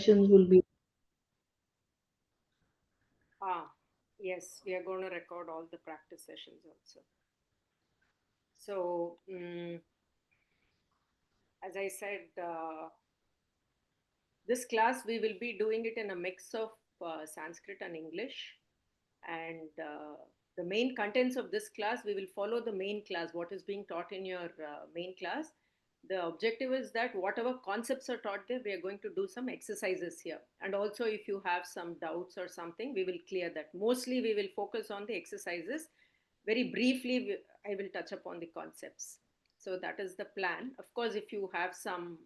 sessions will be. Yes, we are going to record all the practice sessions also. So, as I said, this class we will be doing it in a mix of Sanskrit and English. And the main contents of this class, we will follow the main class, what is being taught in your main class. The objective is that whatever concepts are taught there, we are going to do some exercises here. And also, if you have some doubts or something, we will clear that. Mostly, we will focus on the exercises. Very briefly, I will touch upon the concepts. So that is the plan. Of course, if you have some,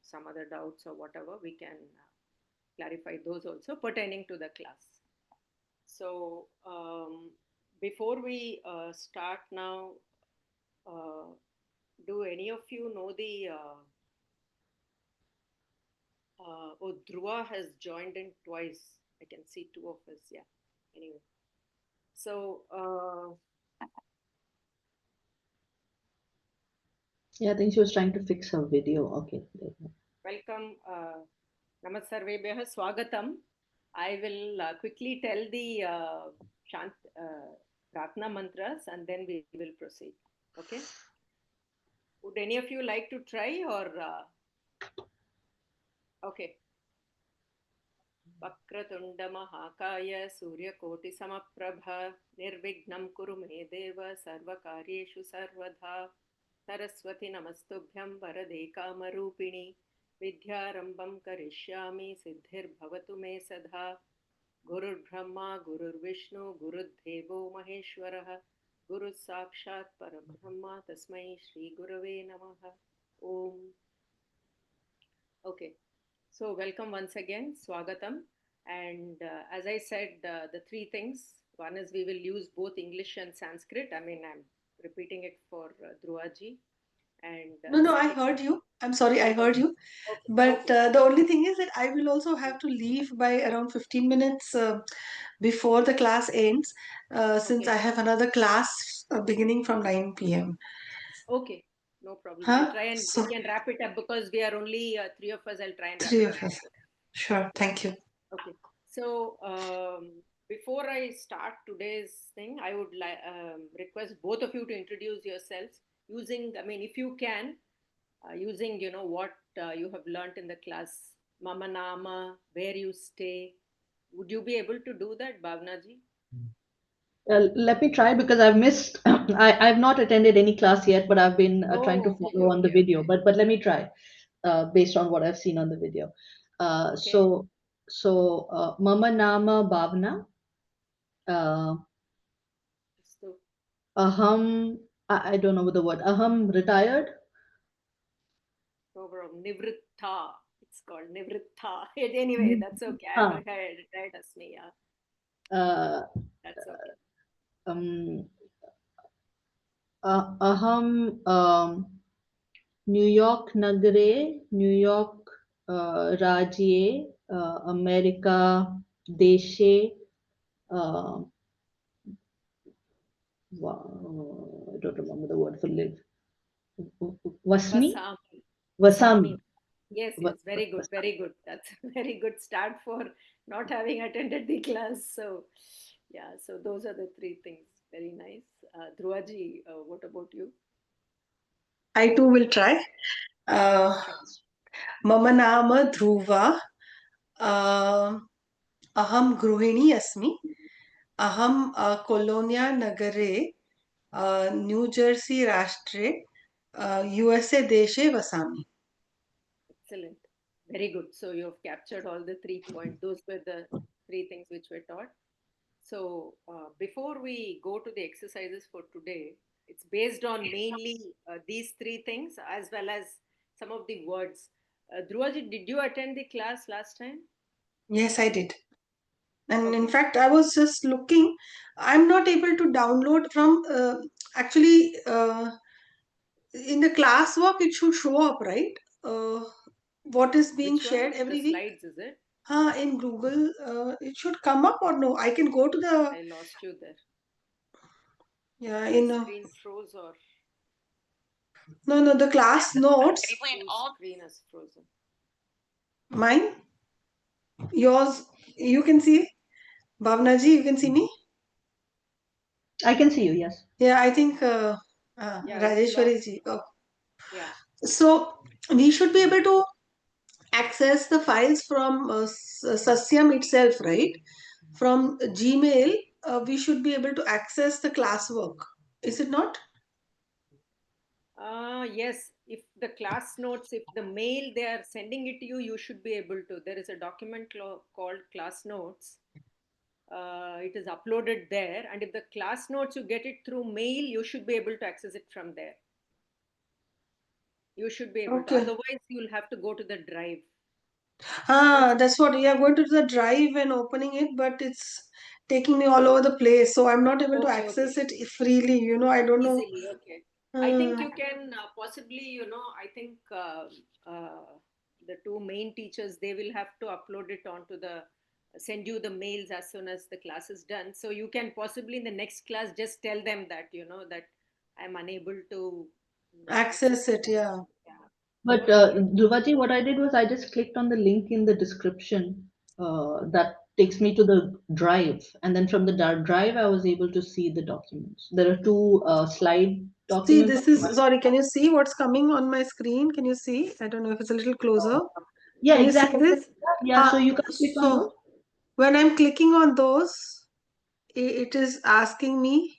some other doubts or whatever, we can clarify those also pertaining to the class. So before we start now, do any of you know the? Dhruva has joined in twice. I can see two of us. Yeah. Anyway, so Yeah, I think she was trying to fix her video. Okay. welcome. Namaskarbhyah Swagatam. I will quickly tell the Shant Pratna mantras and then we will proceed. Okay. Would any of you like to try or? Okay. वक्रतुण्डमहाकाय सूर्यकोटिसमप्रभ निर्विघ्नं कुरु मे देव सर्वकार्येषु सर्वदा सरस्वती नमस्तुभ्यं वरदे कामरूपिणि विद्यारम्भं करिष्यामि सिद्धिर्भवतु मे सदा गुरुर्ब्रह्मा गुरुर्विष्णु गुरुर्देवो महेश्वरः गुरुः साक्षात् परब्रह्म तस्मै श्रीगुरवे नमः ओम. Okay. So, welcome once again, Swagatam. And as I said, the three things, one is we will use both English and Sanskrit. I mean, I'm repeating it for Dhruvaji. And No, I heard you. I'm sorry, I heard you. Okay. But Okay. the only thing is that I will also have to leave by around 15 minutes before the class ends, since Okay. I have another class beginning from 9 p.m. Okay. No problem. I'll Huh? try and So, we can wrap it up because we are only three of us. I'll try and wrap three it of up us. before. Sure, thank you. Okay. So before I start today's thing, I would request both of you to introduce yourselves using, I mean, if you can, using, what you have learnt in the class, Mama Nama, where you stay. Would you be able to do that, Bhavnaji? Let me try because I've missed. I've not attended any class yet, but I've been trying to Oh, okay, follow on the okay, video. okay. But let me try based on what I've seen on the video. Okay. So Mama Nama Bhavna. So, Aham. I don't know the word. Aham retired. no problem. Nivritta. It's called Nivritta. Anyway, that's okay. I'm Ah, retired as me. Yeah, uh, that's okay. um, Aham New York Nagare, New York Rajye, America Deshe, uh, I don't remember the word for live. Vasmi? Vasami. Vasami. Vasami. Yes, yes, very good, very good. That's a very good start for not having attended the class. So, yeah, so those are the three things. Very nice. Dhruvaji, what about you? I too will try. Uh, Sure. Mama Nama Dhruva. Aham Gruhini Asmi. Aham Colonia Nagare. New Jersey Rashtre. USA Deshe Vasami. Excellent. Very good. So you have captured all the 3 points. Those were the three things which were taught. So before we go to the exercises for today, it's based on mainly these three things as well as some of the words. Dhruvaji, did you attend the class last time? Yes, I did. And in Okay. fact, I was just looking. I'm not able to download from. Actually, in the classwork, it should show up, right? What is being Which one? shared The every week? slides, is it? In Google, it should come up or no? I can go to the, I lost you there. yeah, My in screen froze or no, the class notes. whose screen is frozen? Mine? Yours, you can see. Bhavnaji, you can see me? I can see you, yes. Yeah, I think Yeah, it's Rajeshwari locked. ji. Oh. Yeah. So we should be able to access the files from Sasyam itself, right? From Gmail, we should be able to access the classwork. Is it not? Yes, if the class notes, if the mail they are sending it to you, you should be able to. There is a document called class notes. It is uploaded there, and if the class notes you get it through mail, you should be able to access it from there. You should be able to. Okay. Otherwise, you'll have to go to the drive. That's what we are going to the drive and opening it, but it's taking me all over the place. So I'm not able to Okay, access okay. it freely. I don't know. Easily, okay. I think you can possibly, I think the two main teachers, they will have to upload it onto send you the mails as soon as the class is done. So you can possibly in the next class just tell them that, that I'm unable to Access it, yeah. Yeah. But Dhruvaji, what I did was I just clicked on the link in the description that takes me to the drive, and then from the drive I was able to see the documents. There are two slide See, documents. this is, sorry, can you see what's coming on my screen? Can you see? I don't know if it's a little closer. Yeah, Can you see exactly. this? Yeah, so you can click on those. So when I'm clicking on those, it is asking me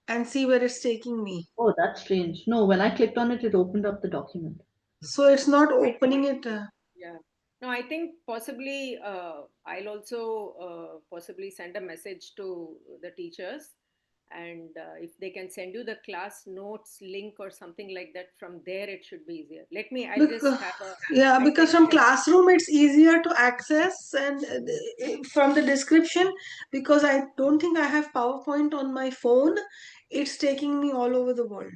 and see where it's taking me. Oh, that's strange. No, when I clicked on it, it opened up the document. So it's not opening it. Yeah. No, I think possibly I'll also possibly send a message to the teachers, and if they can send you the class notes link or something like that from there, it should be easier. I'll just Because, have yeah, I'll because text from them. classroom it's easier to access and from the description, because I don't think I have PowerPoint on my phone. It's taking me all over the world.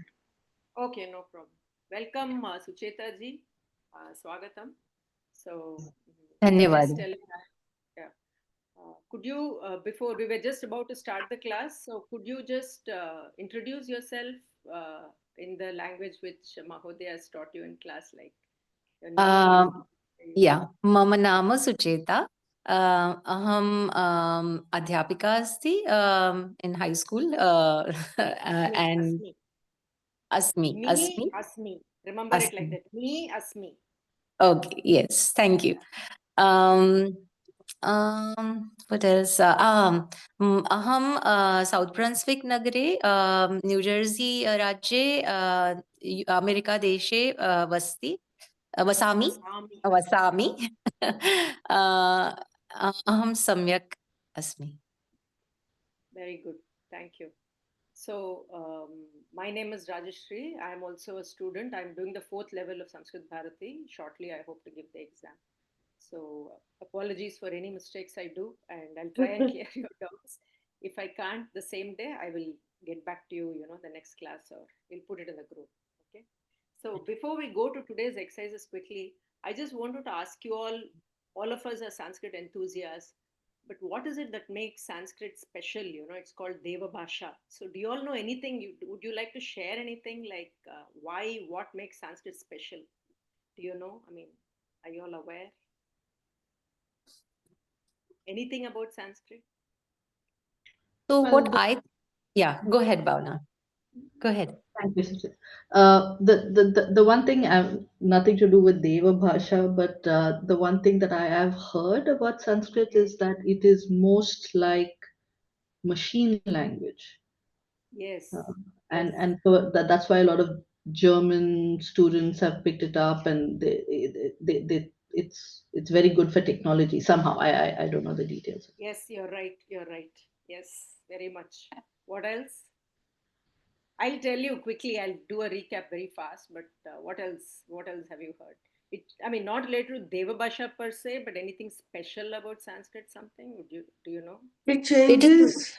Okay, no problem. Welcome, Sucheta ji. Swagatam. So we were just धन्यवाद telling yeah. Could you, before we were just about to start the class, so could you just introduce yourself in the language which Mahodaya has taught you in class, like your name? या मम नाम सुचेता अहम् अध्यापिका अस्ति in high school and Me, अस्मि Asmi. Remember it like अस्मि that. Me, Asmi. okay yes thank you um what else अहं south ब्रन्स्विक् नगरे न्यू जर्सी राज्ये अमेरिका देशे वसामि अहं सम्यक् अस्मि. Very good. Thank you. So, my name is Rajeshri. I am also a student. I'm doing the 4th level of Sanskrit Bharati. Shortly, I hope to give the exam. So, apologies for any mistakes I do, and I'll try and clear your doubts. If I can't the same day, I will get back to you, the next class, or we'll put it in the group. Okay. So, before we go to today's exercises quickly, I just wanted to ask you all of us are Sanskrit enthusiasts, but what is it that makes Sanskrit special? It's called Deva Bhasha. So, do you all know anything? Would you like to share anything like what makes Sanskrit special? Do you know? I mean, are you all aware? Anything about Sanskrit? So Well, what yeah, go ahead, Bhavna. Go ahead. Thank you, Suchit. The one thing I've nothing to do with Deva Bhasha, but the one thing that I have heard about Sanskrit is that it is most like machine language. Yes. And so that's why a lot of German students have picked it up, and it's very good for technology somehow. I don't know the details. Yes, you're right. You're right. Yes, very much. What else? I'll tell you quickly. I'll do a recap very fast. But what else? What else have you heard? I mean, not related to Deva Bhasha per se, but anything special about Sanskrit? Something? Do you know? It changes.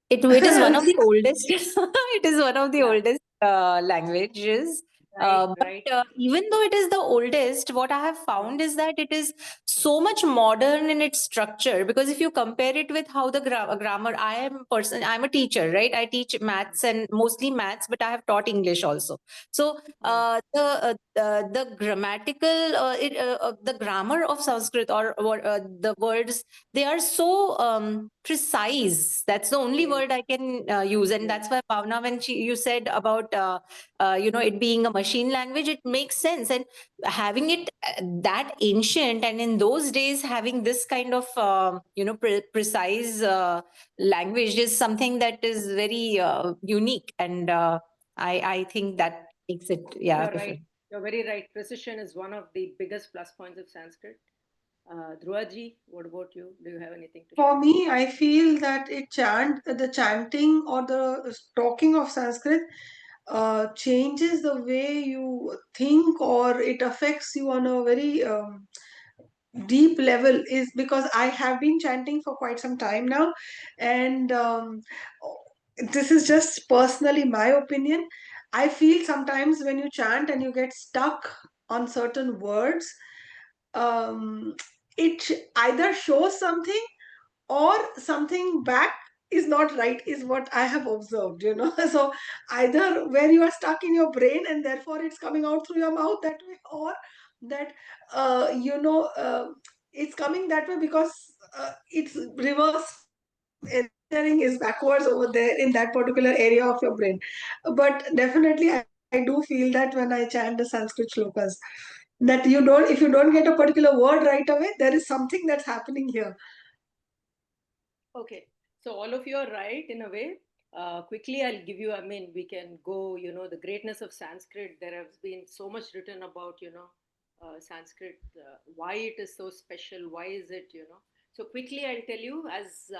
It is one of the oldest. It is one of the Yeah. oldest languages. Right, But right. even though it is the oldest, what I have found is that it is so much modern in its structure, because if you compare it with how the grammar, I'm a teacher, right? I teach maths and mostly maths, but I have taught English also. So the grammatical the grammar of Sanskrit, or the words, they are so precise. That's the only Yes. word I can use, and Yes. that's why, Bhavna, when you said about it being a machine language, it makes sense. And having it that ancient, and in those days having this kind of precise language, is something that is very unique, and I think that makes it You're different. right. You're very right. Precision is one of the biggest plus points of Sanskrit. Dhruvaji, what about you? Do you have anything to For share? me, I feel that the chanting or the talking of Sanskrit changes the way you think, or it affects you on a very deep level, is because I have been chanting for quite some time now, and this is just personally my opinion. I feel sometimes when you chant and you get stuck on certain words, um, it either shows something or something back is not right, is what I have observed, so either where you are stuck in your brain and therefore it's coming out through your mouth that way, or that it's coming that way because it's reverse engineering is backwards over there in that particular area of your brain. But definitely I do feel that when I chant the Sanskrit shlokas, that if you don't get a particular word right away, there is something that's happening here. Okay, so all of you are right in a way. Quickly, I'll give you, I mean, we can go, the greatness of Sanskrit. There has been so much written about, Sanskrit, why it is so special, why is it. So quickly, I'll tell you, as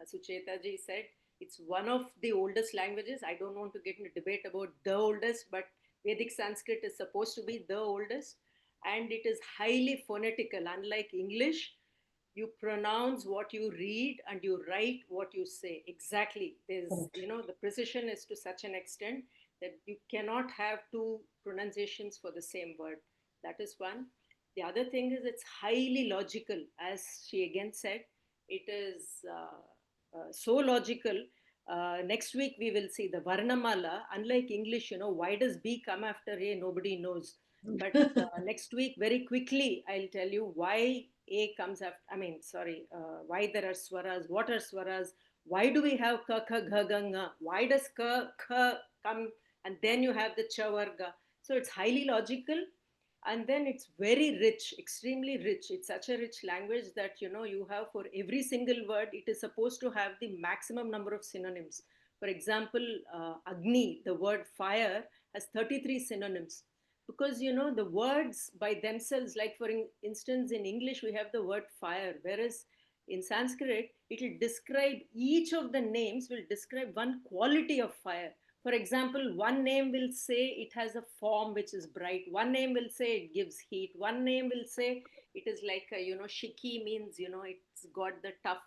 Sucheta ji said, it's one of the oldest languages. I don't want to get into debate about the oldest, but Vedic Sanskrit is supposed to be the oldest, and it is highly phonetical, unlike English. You pronounce what you read and you write what you say exactly. There's, the precision is to such an extent that you cannot have two pronunciations for the same word. That is one. The other thing is it's highly logical, as she again said. It is so logical. Next week we will see the Varnamala. Unlike English, why does B come after A? Nobody knows. But next week, very quickly, I'll tell you why A comes after. I mean, sorry, why there are swaras, what are swaras, why do we have ka, kha, gha, ga, nga? Why does ka, kha come and then you have the cha varga? So it's highly logical, and then it's very rich, extremely rich. It's such a rich language that you have, for every single word it is supposed to have the maximum number of synonyms. For example, agni, the word fire, has 33 synonyms, because the words by themselves, like for instance in English we have the word fire, whereas in Sanskrit it will describe, each of the names will describe one quality of fire. For example, one name will say it has a form which is bright. One name will say it gives heat. One name will say it is like shiki means it's got the tough.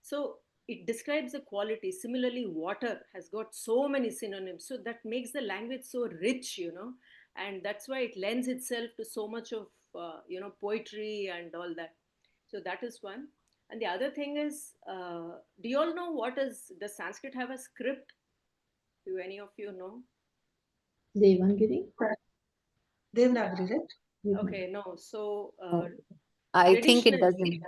So it describes the quality. Similarly, water has got so many synonyms. So that makes the language so rich. And that's why it lends itself to so much of poetry and all that. So that is one. And the other thing is, do you all know does Sanskrit have a script? Do any of you know? Devangiri? Devanagari, right? Okay, no. So I think it traditionally, doesn't.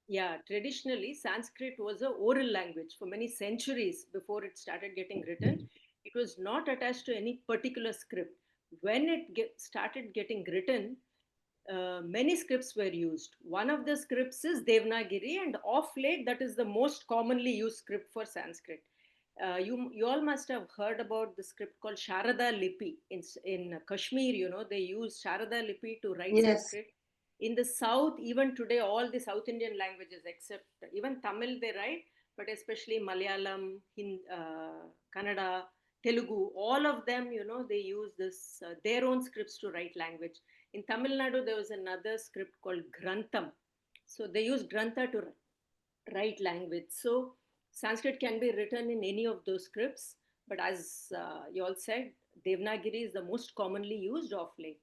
yeah, traditionally Sanskrit was a oral language for many centuries before it started getting written. It was not attached to any particular script. When it started getting written, many scripts were used. One of the scripts is Devanagari, and of late, that is the most commonly used script for Sanskrit. You all must have heard about the script called Sharada Lipi. In Kashmir, they use Sharada Lipi to write Yes. Sanskrit. In the south, even today, all the South Indian languages except even Tamil they write, but especially Malayalam, Kannada, Telugu, all of them, they use this their own scripts to write language. In Tamil Nadu, there was another script called Grantham. So they use Grantha to write language. So Sanskrit can be written in any of those scripts. But as you all said, Devanagari is the most commonly used of late.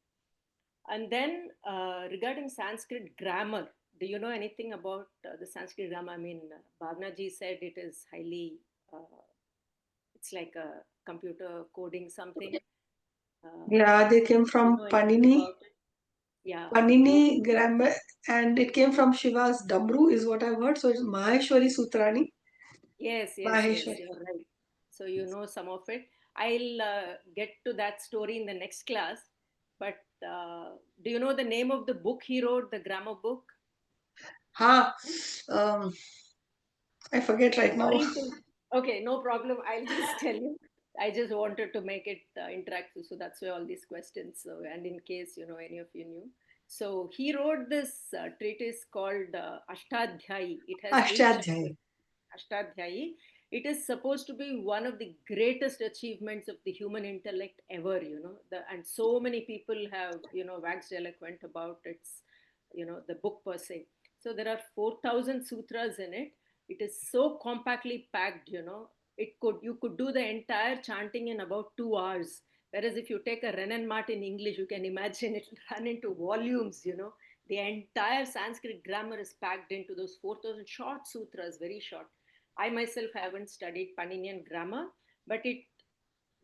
And then regarding Sanskrit grammar, do you know anything about the Sanskrit grammar? I mean, Bhavna ji said it is highly, it's like a computer coding something. Yeah, they came Do you from know anything Panini. about it? Yeah. Panini grammar, and it came from Shiva's Damru, is what I've heard. So it's Maheshwari Sutrani. Yes, yes, yes, Maheshwari. you're right. So you know some of it. I'll get to that story in the next class. But do you know the name of the book he wrote, the grammar book? Ha, um, I forget right now. According to, okay, no problem. I'll just tell you. I just wanted to make it interactive. So that's why all these questions. So, and in case, any of you knew. So he wrote this treatise called Ashtadhyayi. It has 8 chapters. Ashtadhyayi. Ashtadhyayi. It is supposed to be one of the greatest achievements of the human intellect ever, and so many people have, waxed eloquent about its, the book per se. So there are 4,000 sutras in it. It is so compactly packed, you could do the entire chanting in about 2 hours. Whereas if you take a Renan Mart in English, you can imagine it run into volumes, The entire Sanskrit grammar is packed into those 4,000 short sutras, very short. I myself haven't studied Paninian grammar, but it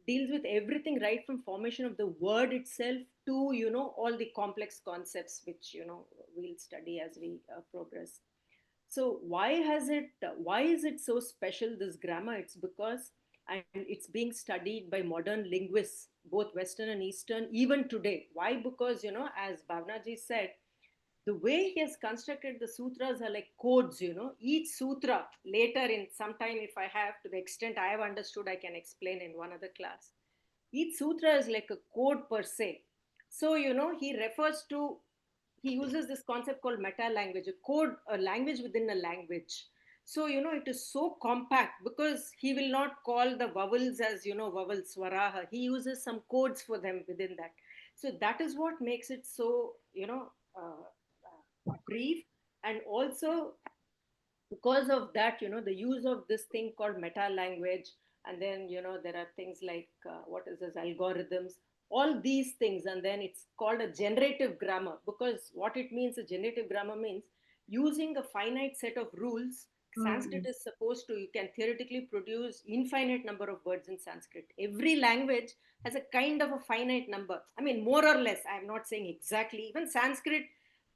deals with everything right from formation of the word itself to, all the complex concepts which, we'll study as we progress. So why is it so special, this grammar? It's because, and it's being studied by modern linguists, both Western and Eastern, even today. Why? Because, as Bhavnaji said, the way he has constructed the sutras are like codes, each sutra later in some time, if I have, to the extent I have understood, I can explain in one other class. Each sutra is like a code per se. So, he refers to, he uses this concept called meta language, a code, a language within a language. So, it is so compact because he will not call the vowels as, vowel swaraha. He uses some codes for them within that. So that is what makes it so, brief. And also because of that, the use of this thing called meta language, and then, there are things like what is this, algorithms, all these things. And then it's called a generative grammar, because what it means, a generative grammar means using a finite set of rules. Sanskrit is supposed to, you can theoretically produce infinite number of words in Sanskrit. Every language has a kind of a finite number, I mean, more or less. I'm not saying exactly. Even Sanskrit,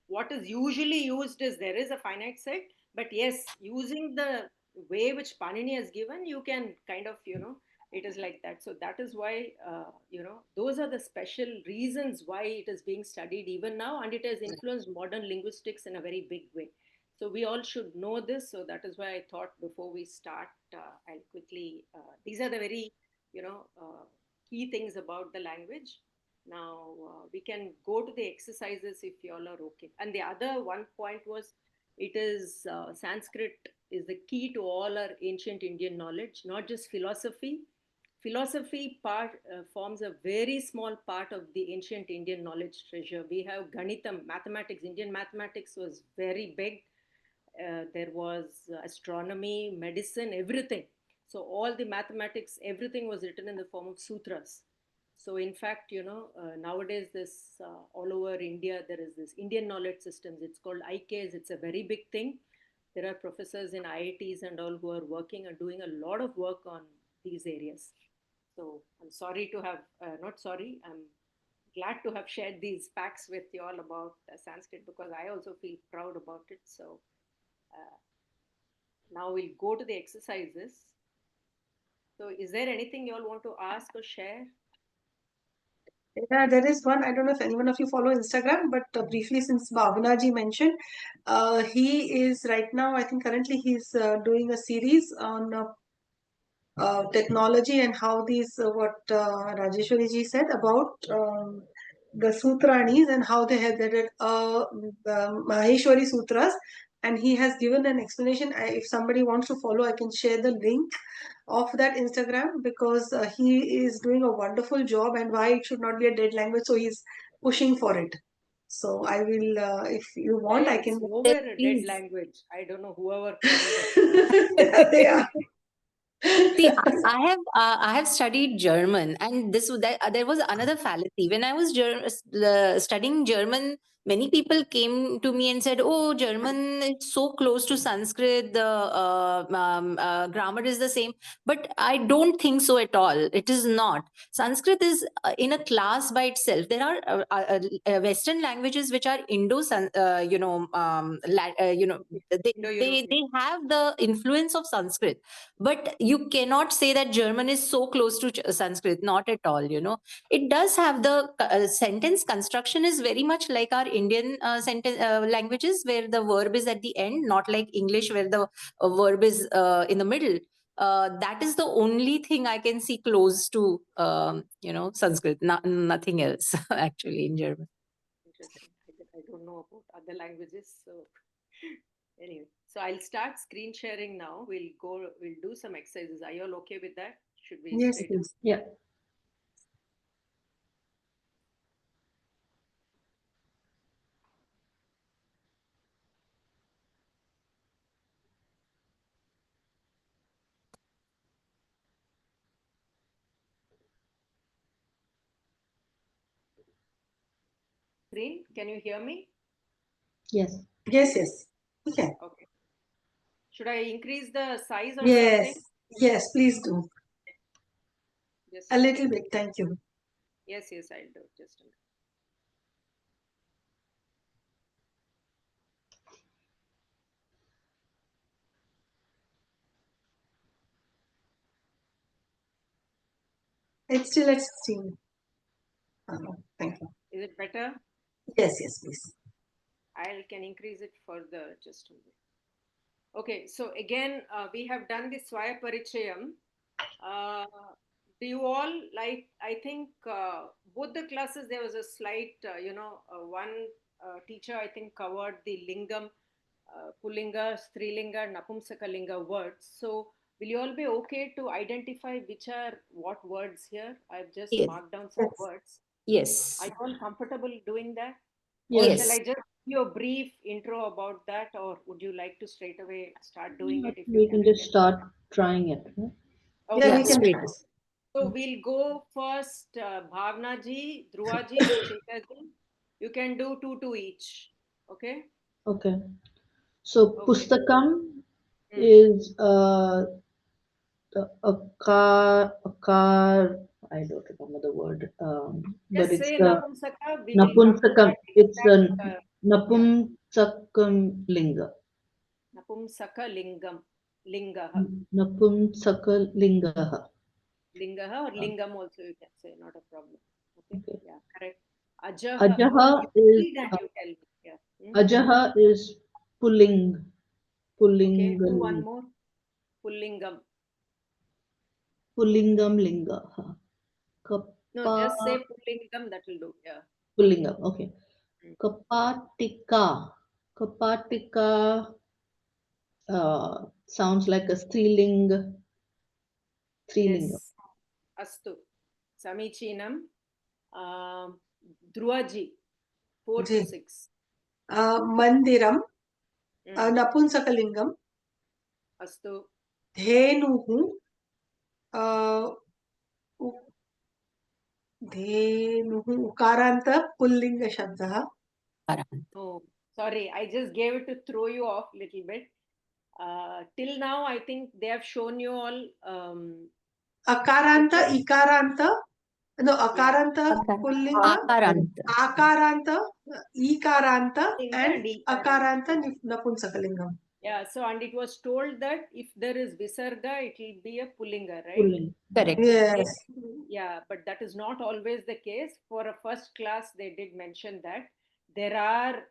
what is usually used is there is a finite set, but yes, using the way which Panini has given, you can kind of, it is like that. So that is why, those are the special reasons why it is being studied even now, and it has influenced modern linguistics in a very big way. So we all should know this. So that is why I thought before we start, I'll quickly, these are the very, key things about the language. Now we can go to the exercises if you all are okay. And the other one point was, it is Sanskrit is the key to all our ancient Indian knowledge, not just philosophy. Philosophy part forms a very small part of the ancient Indian knowledge treasure. We have Ganitam, mathematics. Indian mathematics was very big. There was astronomy, medicine, everything. So all the mathematics, everything was written in the form of sutras. So in fact, nowadays this all over India, there is this Indian knowledge systems. It's called IKs. It's a very big thing. There are professors in IITs and all who are working and doing a lot of work on these areas. So I'm sorry to have, not sorry, I'm glad to have shared these facts with you all about Sanskrit, because I also feel proud about it. So now we'll go to the exercises. So is there anything you all want to ask or share? Yeah, there is one. I don't know if anyone of you follow Instagram, but briefly, since Bhavana ji mentioned, he is right now, I think currently he's doing a series on technology and how these, what Rajeshwari ji said about the Sutranis and how they have added Maheshwari Sutras. And he has given an explanation. If somebody wants to follow, I can share the link of that Instagram, because he is doing a wonderful job, and why it should not be a dead language. So he's pushing for it. So I will, if you want, I It's can. nowhere a dead Please. language. I don't know whoever called it. Yeah, they are. See, I have studied German, and there was another fallacy when I was studying German. Many people came to me and said, "Oh, German is so close to Sanskrit. The grammar is the same." But I don't think so at all. It is not. Sanskrit is in a class by itself. There are Western languages which are Indo, they have the influence of Sanskrit, but you cannot say that German is so close to Sanskrit. Not at all. It does have the sentence construction is very much like our Indian sentence languages, where the verb is at the end, not like English where the verb is in the middle. That is the only thing I can see close to Sanskrit. Nothing else actually in German. Interesting. I don't know about other languages, so anyway. So I'll start screen sharing now. We'll do some exercises. Are you all okay with that? Should we Yes, straight please. Yeah. screen? Can you hear me? Yes. Yes, yes. Okay. Okay. Should I increase the size or Yes, something? yes, please do. Just A little bit, thank you. yes, I'll do. Just a minute. It's still at 16. Thank you. Is it better? Yes, yes, please. I can increase it further. Just a minute. Okay, so again, we have done the Swaya Parichayam. Do you all like? I think both the classes there was a slight, one teacher I think covered the lingam, pullinga, strilinga, napumsakalinga words. So will you all be okay to identify which are what words here? I've just Yes. marked down some Yes. words. Yes. Are you all comfortable doing that? Yes. Or Yes. shall I just give you a brief intro about that, or would you like to straight away start doing it? If you We can just start trying it. Huh? Okay, Yeah, Yeah, we can straight. try. so we'll go first, Bhavna ji, Dhruva ji, Sucheta ji. You can do two each. Okay. Okay. So Okay. pustakam Hmm. is a car. I don't remember the word. But Just it's say the Napunsaka. We will come to napumsakam. that It's a exact. napumsakam linga. Napumsaka lingam. Lingaha. Napumsakalingaha. Lingaha or lingam also you can say, not a problem. Okay. Okay. Yeah, correct. Ajaha. Ajaha You is read and you tell me. Yeah. Hmm? Ajaha is pulling. Okay. Do one Pulling. more. Pullingam. Pullingam linga. No, just say pullingam. That will do. Yeah. Pullingam. Okay. Hmm. Kapatika. Kapatika sounds like a strilinga. Yes. Astu. Samichinam. Dhruvaji. 4 to Ji. 6. Mandiram, Napunsakalingam, Astu. Dhenuhu, Dhenuhu, Ukaranta, Pullinga Shabdaha. Oh, sorry. I just gave it to throw you off a little bit. Till now, I think they have shown you all. Akaranta, Ikaranta, no, Akaranta, Pullinga, Akaranta. Akaranta, Ikaranta, and Ikaranta. Akaranta, Napunsakalingam. Yeah, so and it was told that if there is visarga, it will be a pullinga, right? Pulling. Correct. Yes. Yeah, but that is not always the case. For a first class, they did mention that there are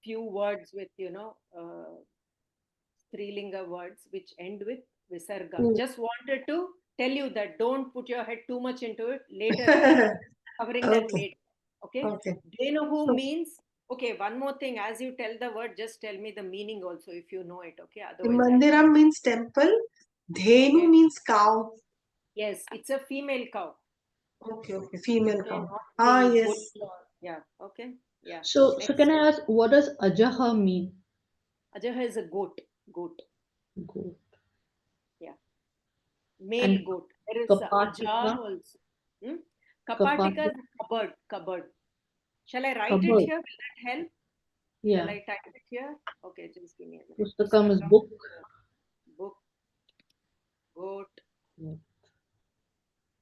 few words with, Strilinga words which end with visarga. Mm. Just wanted to tell you that don't put your head too much into it. Later, covering that Okay. later. Okay. Okay. Dhenuhu So- means, okay, one more thing. As you tell the word, just tell me the meaning also if you know it. Okay. Otherwise, Mandiram means temple. Dhenu Okay. means cow. yes, it's a female cow. Okay, okay. Female Okay, cow. not the Yes. bull or- yeah. Okay. Yeah. So Next. can I ask, what does Ajaha mean? Ajaha is a goat. Goat. Goat. Yeah. male And goat. There is Kapatika? Aja also. Kapatika is cupboard. Cupboard. Shall I write it Cupboard. here? Will that help? Yeah. Shall I type it here? Okay, just give me a minute. Pustakam is book. Book. Goat. Yeah.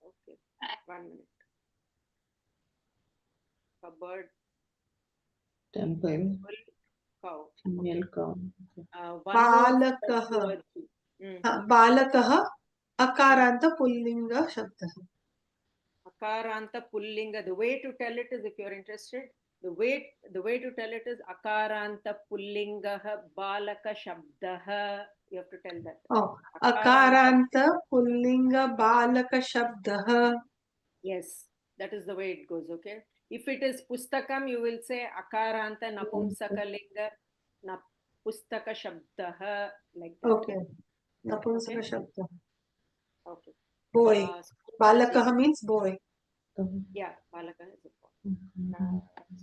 Okay. 1 minute. Cupboard. Temple. Temple. Cow. Female cow. One more. बालकः बालकः अकारान्त पुल्लिङ्ग शब्दः. Akaranta pullinga. The way to tell it is, if you're interested, the way to tell it is Akaranta pullinga balaka shabdah. You have to tell that. Oh, अकारान्त पुल्लिङ्ग बालक शब्दः. Yes, that is the way it goes. Okay. If it is pustakam, you will say Akaranta napumsakalinga na pustaka shabdah, like that. Okay. नपुंसक शब्दः. Okay. Boy. बालकः means boy. Yeah, balaka is a boy.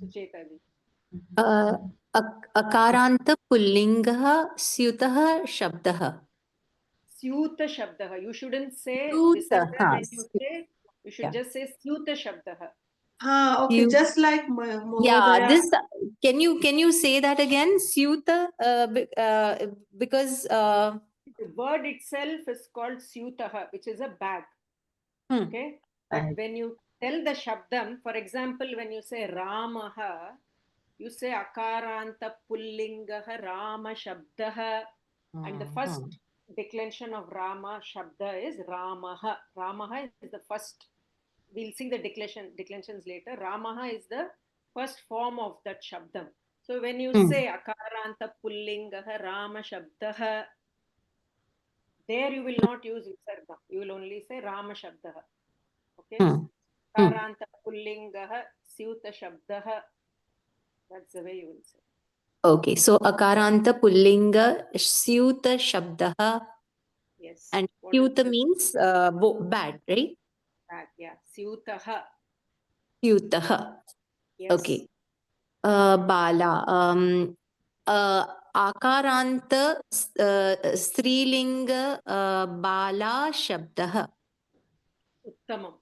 Sucheta ji. अकारान्त पुल्लिङ्गः स्यूतः शब्दः. Syuta shabdah. You shouldn't say Syuta, this is when हाँ, you say, you should just say Syuta shabdah. Okay, Syut- just like Yeah, Mahodaya. this can you say that again? Syuta, because The word itself is called Syutaha, which is a bag. Okay. But Bag. when you tell the shabdam, for example, when you say Ramaha, you say Akaranta Pullingaha Rama Shabdaha. And the first declension of Rama Shabda is Ramaha. Ramaha is the first. We'll see the declensions later. Ramaha is the first form of that Shabdam. So when you say Akaranta Pullingaha Rama Shabdaha, there you will not use Visarga. You will only say Rama Shabdaha. Okay? Akaranta Pullingaha Syuta Shabdaha. That's the way you will say. Okay, so akaranta pullinga syuta shabdah, Yes. and What is syuta this? means bad, right? Bad, yeah. Syutaha. Syutah. Yes. Okay. Bala. Akaranta strilinga bala shabdah. Uttamam.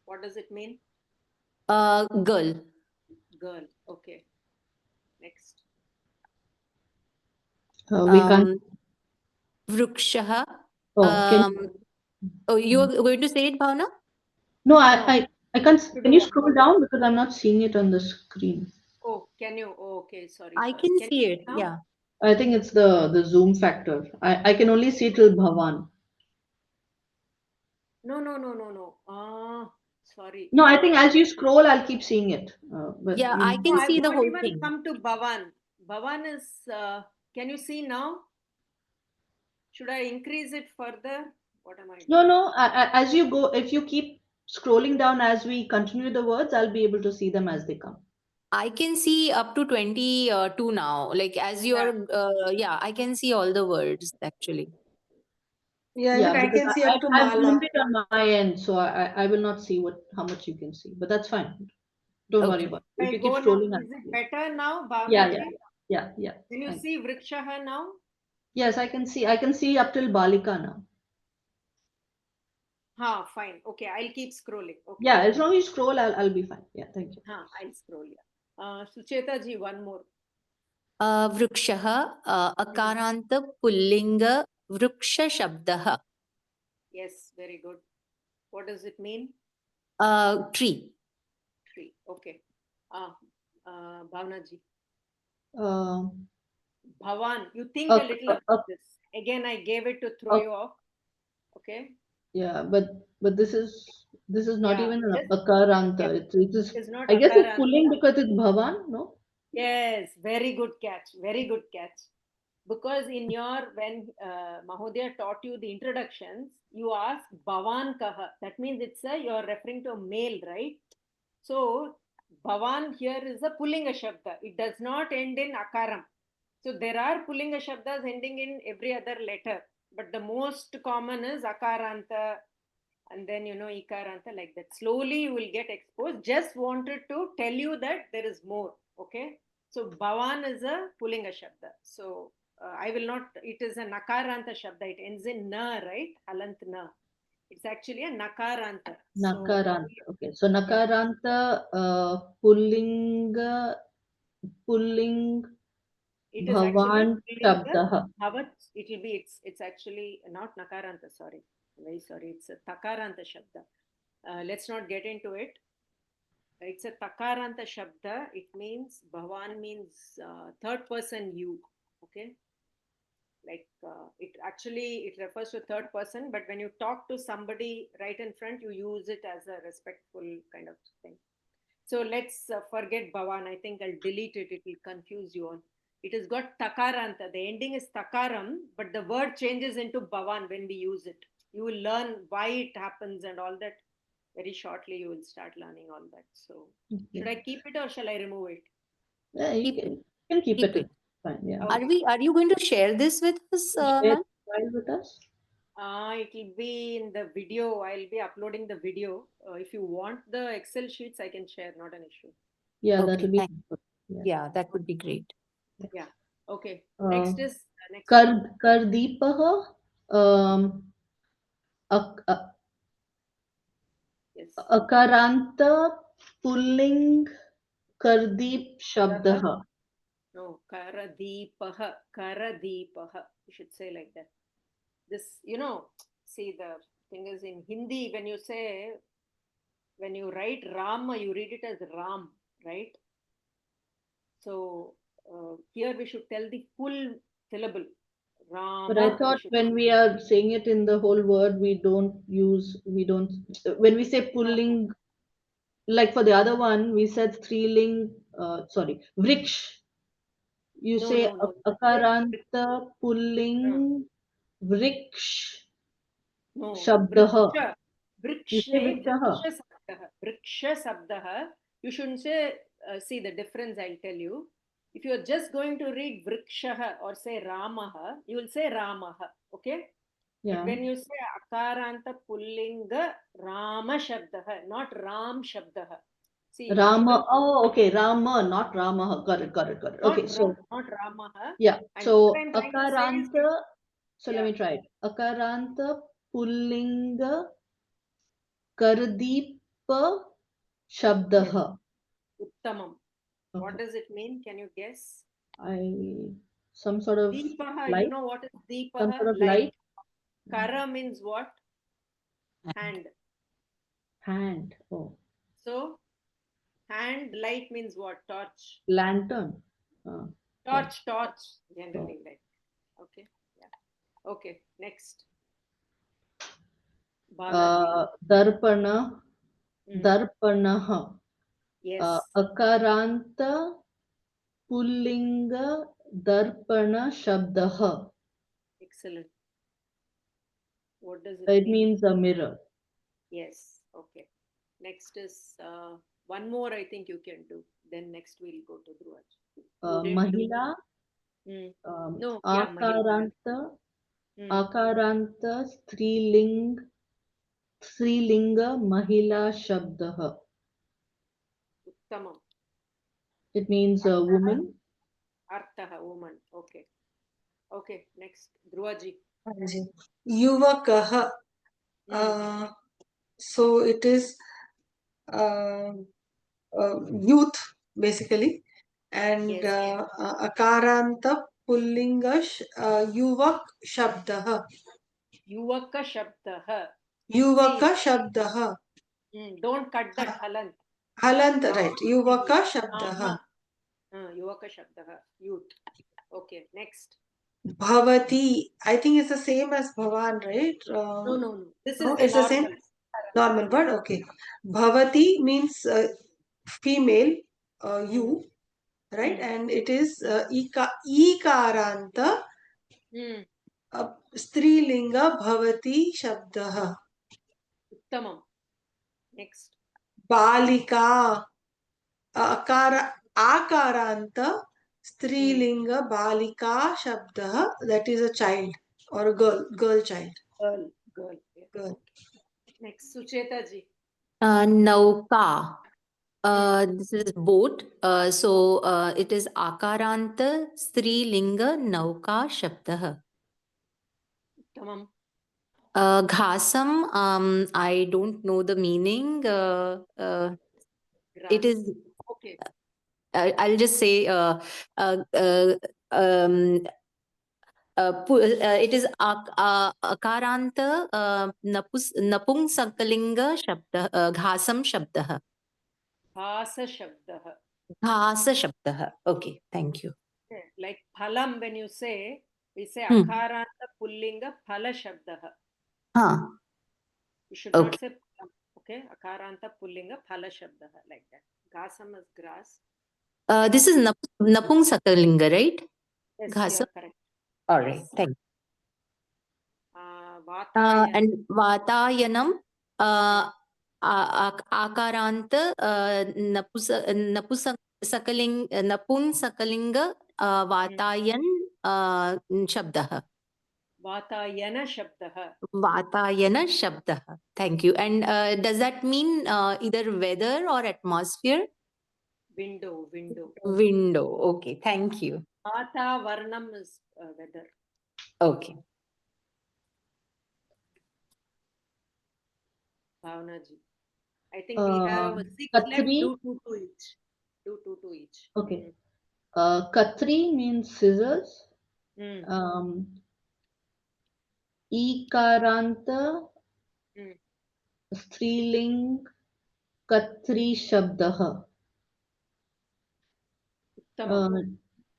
What does it mean? Girl. Girl. Okay. Next. We can't. Vrukshah. Oh, You're going to say it, Bhavna? no, No. I can't. Can you scroll down because I'm not seeing it on the screen. Oh, can you? Oh, okay. Sorry. I sorry. can you see it. now? Yeah. I think it's the zoom factor. I can only see till Bhavan. No. Sorry. No, I think as you scroll, I'll keep seeing it. But Yeah, you- I can No, see I've the not whole even thing. come to Bhavan. Bhavan is, can you see now? Should I increase it further? What am I doing? No. As you go, if you keep scrolling down as we continue the words, I'll be able to see them as they come. I can see up to 22 now. Like as you're, I can see all the words actually. Yeah, Yeah, even I because can see up to I've Mala. zoomed it on my end, so I will not see how much you can see. But that's fine. Don't worry Okay. about it. If If I you keep go now, scrolling, is it better now, yeah. Bhavnaji? Can you Fine. see Vrikshaha now? Yes, I can see. I can see up till Balika now. Fine. Okay, I'll keep scrolling. Okay. Yeah, as long as you scroll, I'll be fine. Yeah, thank you. I'll scroll. Yeah. Sucheta ji, one more. Vrukshah, akaranta pullinga vruksha shabdah. Yes, very good. What does it mean? Tree. Tree. Okay. Bhavna ji. Bhavan, you think a little about this. Again, I gave it to throw you off. Okay. Yeah, but this is not Yeah, even just- a Akaranta. yeah, It is. It's not I guess it's Akaranta. pulling because it's Bhavan, no? Yes, very good catch. Very good catch. Because in when Mahodaya taught you the introductions, you asked Bhavan Kaha. That means you're referring to a male, right? So Bhavan here is a Pullinga Shabda. It does not end in Akaram. So there are Pullinga Shabdas ending in every other letter. But the most common is Akaranta and then, Ikaranta, like that. Slowly you will get exposed. Just wanted to tell you that there is more. Okay. So Bhavan is a Pullinga Shabda. So I will not, it is a Nakaranta Shabda. It ends in Na, right? Halant Na. It's actually a nakaranta. Nakaranta. Okay. So nakaranta, pullinga, pulling, It is actually bhavan, pullinga, shabdah. bhavat. It will be. It's actually not nakaranta. Sorry, I'm very sorry. It's a takaranta shabda. Let's not get into it. It's a takaranta shabda. It means bhavan means third person you. Okay, like it refers to third person, but when you talk to somebody right in front, you use it as a respectful kind of thing. So let's forget bhavan. I think I'll delete it. It will confuse you all. It has got takaranta. The ending is takaram, but the word changes into bhavan when we use it. You will learn why it happens and all that very shortly. You will start learning all that. So should I keep it or shall I remove it? Yeah, you Keep can keep Keep it. it. Fine. Yeah. Okay. Are you going to share this with us, Share ma'am? the file with us. It will be in the video. I'll be uploading the video. If you want the Excel sheets, I can share. Not an issue. Yeah, that Okay, will be thank- good. Yeah. Yeah, that would be great. Yeah. Okay. Uh, Next is next one. Kardeepah, Yes. akaranta, pulling, Kardeep, shabdah. No, Karadeepaha. Karadeepaha. You should say like that. This, see, the thing is in Hindi, when you write Rama, you read it as Ram, right? So here we should tell the full syllable. But I Rama. thought when we are saying it in the whole word, we don't, when we say pulling, like for the other one, we said striling, vriksh. You No, say no, no. akaranta, pulling, vriksh, No, shabdah. vriksha. You say Vrikshe, vrikshaha. vriksha sabdaha. Vriksha sabdaha. You shouldn't say, see the difference, I'll tell you. If you're just going to read vrikshaha or say ramaha, you will say ramaha, okay? But Yeah. when you say akaranta pullinga rama shabdaha, not ram shabdaha. See, you Rama. shouldn't, Oh, okay. Rama, not Rama. Got it. Okay. So, not ramaha. yeah. And So, what I'm trying to say is, akaranta. So, let yeah. me try it. Akaranta, pullinga, kardeepa, shabdah. Uttamam. What Okay. does it mean? Can you guess? Some sort of Deepaha, you light, know what is some Deepaha? sort of Light. light. Kara means what? Hand. Hand. Oh, So, hand light means what? Torch. lantern. Torch, generally, like. Okay. Yeah. Okay. Next. Balaji. Darpana, Mm. darpanaha. Yes. Akaranta, pullinga, darpana, shabdah. Excellent. What does It mean? means a mirror. Yes. Okay. Next is one more I think you can do. Then next we'll go to Dhruvaj. Mahila, No, yeah, Mahila. akaranta, akaranta, strilinga, mahila, shabdah. Uttamam. It means a woman. Arthaha, woman. Okay. Okay, next. Dhruvaji. Yuvakaha. So it is youth basically, and Yes. akaranta pullinga yuvak shabdah. Yuvaka Shabdaha. Yuvaka shabdah. Don't cut that halant. Halant, right? Yuvaka shabdah. Yuvaka Shabdaha. Youth. Okay, next. Bhavati. I think it's the same as Bhavan, right? No. This No, is the it's the same. Normal word. Okay. Bhavati means female, you, right? And it is ikaranta strilinga bhavati shabdah. Uttamam. Next. Balika akaranta strilinga balika shabdah. That is a child or a girl child. Girl. Yeah. Girl. Next, Sucheta ji. Nauka. This is boat. So it is Akaranta Strilinga Nauka Shabdah. Tamam. Ghasam, I don't know the meaning. It Grass. is, Okay. I'll just say, um, it is akaranta napungsakalinga shabda ghasam shabdah. Bhasa Shabdah. Ghasa shabdah. Okay, thank you. Okay. Like phalam, when you say, we say Hmm. akaranta pullinga phala Shabdah. Huh. You should not Okay. say phalam. Okay. Akaranta pullinga phala Shabdah. Like that. Ghasam is grass. This is napungsakalinga, right? Yes, Ghasam. you're correct. All right, Yes. thank you. Vatayana. And Vatayanam, Akarant, Napunsakalinga, Vatayan, Shabdah. Vatayana Shabdah. Vatayana Shabdah. Thank you. And does that mean either weather or atmosphere? Window, window. Window. Okay, thank you. Vata Varnam is weather. Okay. Bhavana ji. I think we have 6 left. Katri. Do 2 to each. Do 2 to each. Okay. Katri means scissors. Mm. Ikaranta Mm. स्त्रीलिंग कत्री शब्दः. Uttamam.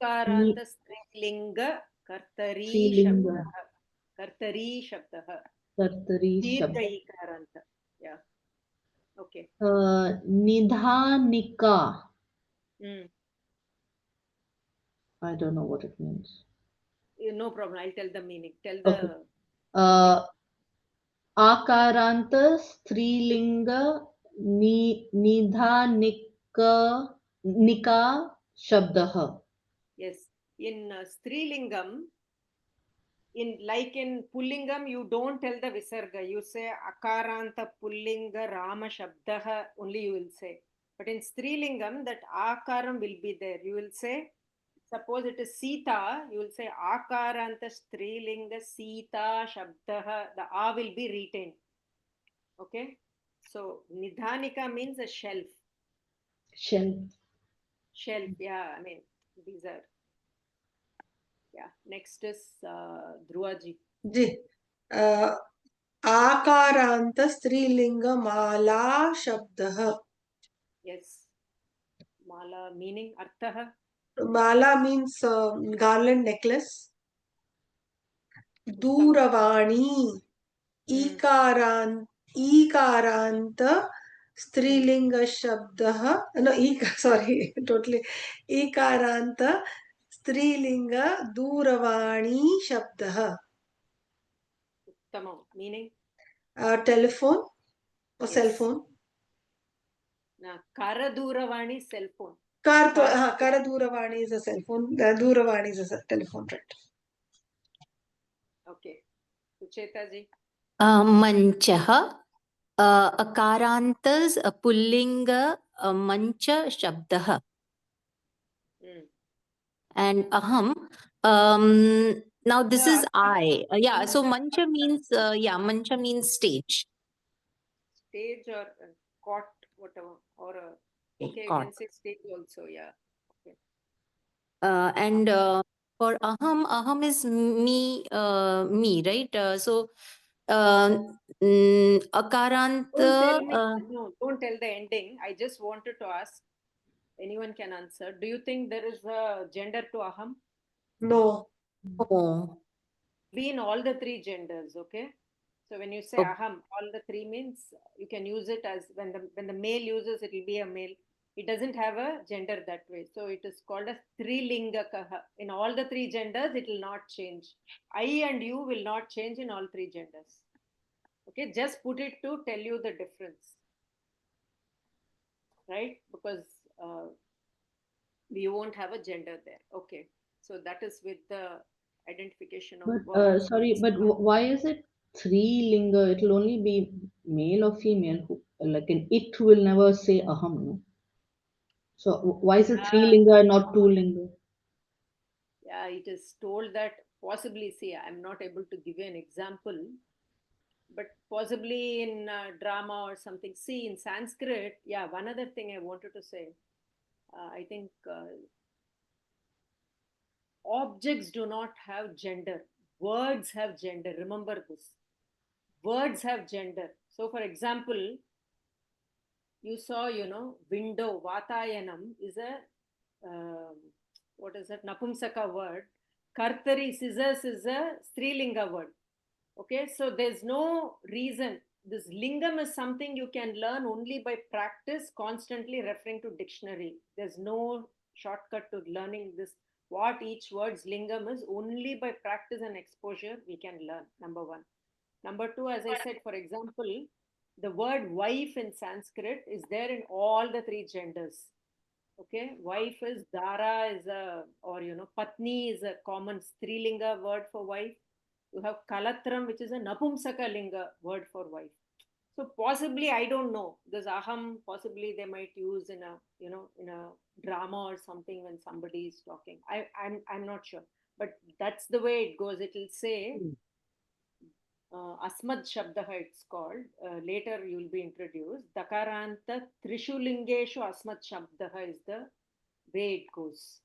Karanta Strilinga Kartari स्त्रीलिंग Shabdah. Kartari Shabdah. कर्तरी Dirgha शब्द. Ikaranta. Yeah. Okay. निधानिका. Mm. I don't know what it means. No problem. I'll tell the meaning. Tell Okay. the. आकारांत स्त्रीलिंग निधा शब्दः. Yes. In Strilingam, like in Pullingam, you don't tell the Visarga. You say Akaranta Pullinga Rama Shabdaha, only you will say. But in Strilingam, that Akaram will be there. You will say, suppose it is Sita, you will say Akaranta Strilinga Sita Shabdaha. The A will be retained. Okay? So Nidhanika means a shelf. Shelf, yeah. I mean, these are. Yeah. Next is Dhruvaji. जी आकारांत स्त्रीलिंग माला शब्दः. Yes. Mala meaning Arthaha. Mala means garland, necklace. दूरवाणी ईकारांत स्त्रीलिंग शब्दः. No, sorry, totally. ईकारांत स्त्रीलिंग दूरवाणी शब्दः. Uttamam meaning Telephone or yes. cell phone. Na Karaduravani cell phone. Karaduravani is a cell phone. Duravani is a telephone, right? Okay. Sucheta ji. Manchah, Akarantas, Pullinga, Mancha Shabdah. And Aham. Now this is I. Yeah, so Mancha means, Mancha means stage. Stage or cot, whatever. Or okay, Cot. you can say stage also, yeah. Okay. And for Aham is me, right? So Akarant. Don't tell me, no, don't tell the ending. I just wanted to ask, anyone can answer. Do you think there is a gender to Aham? No. Oh. Be in all the 3 genders, okay? So when you say Aham, all the 3 means you can use it as when the male uses, it will be a male. It doesn't have a gender that way. So it is called a Strilingakaha. In all the 3 genders, it will not change. I and you will not change in all 3 genders. Okay, just put it to tell you the difference. Right? Because we won't have a gender there. Okay. So that is with the identification of words. Sorry, but why is it 3 linga? It will only be male or female. Like in it will never say aham. No? So why is it 3 linga and not 2 linga? Yeah, it is told that possibly, see, I'm not able to give you an example, but possibly in drama or something. See, in Sanskrit, yeah, one other thing I wanted to say. I think objects do not have gender. Words have gender. Remember this. Words have gender. So, for example, you saw, window, Vatayanam is a, what is it, Napumsaka word. Kartari, scissors is a Strilinga word. Okay, so there's no reason. This lingam is something you can learn only by practice, constantly referring to dictionary. There's no shortcut to learning this. What each word's lingam is, only by practice and exposure we can learn. Number one. Number two, as I said, for example, the word wife in Sanskrit is there in all the three genders. Okay, wife is Dara is a, or Patni is a common Strilinga word for wife. You have Kalatram, which is a Napumsaka Linga word for wife. So possibly, I don't know, this aham possibly they might use in a in a drama or something when somebody is talking. I'm not sure, but that's the way it goes. It will say Asmad Shabdaha, it's called. Later you will be introduced. Dakaranta Trishulingeshu Asmad Shabdaha is the way it goes.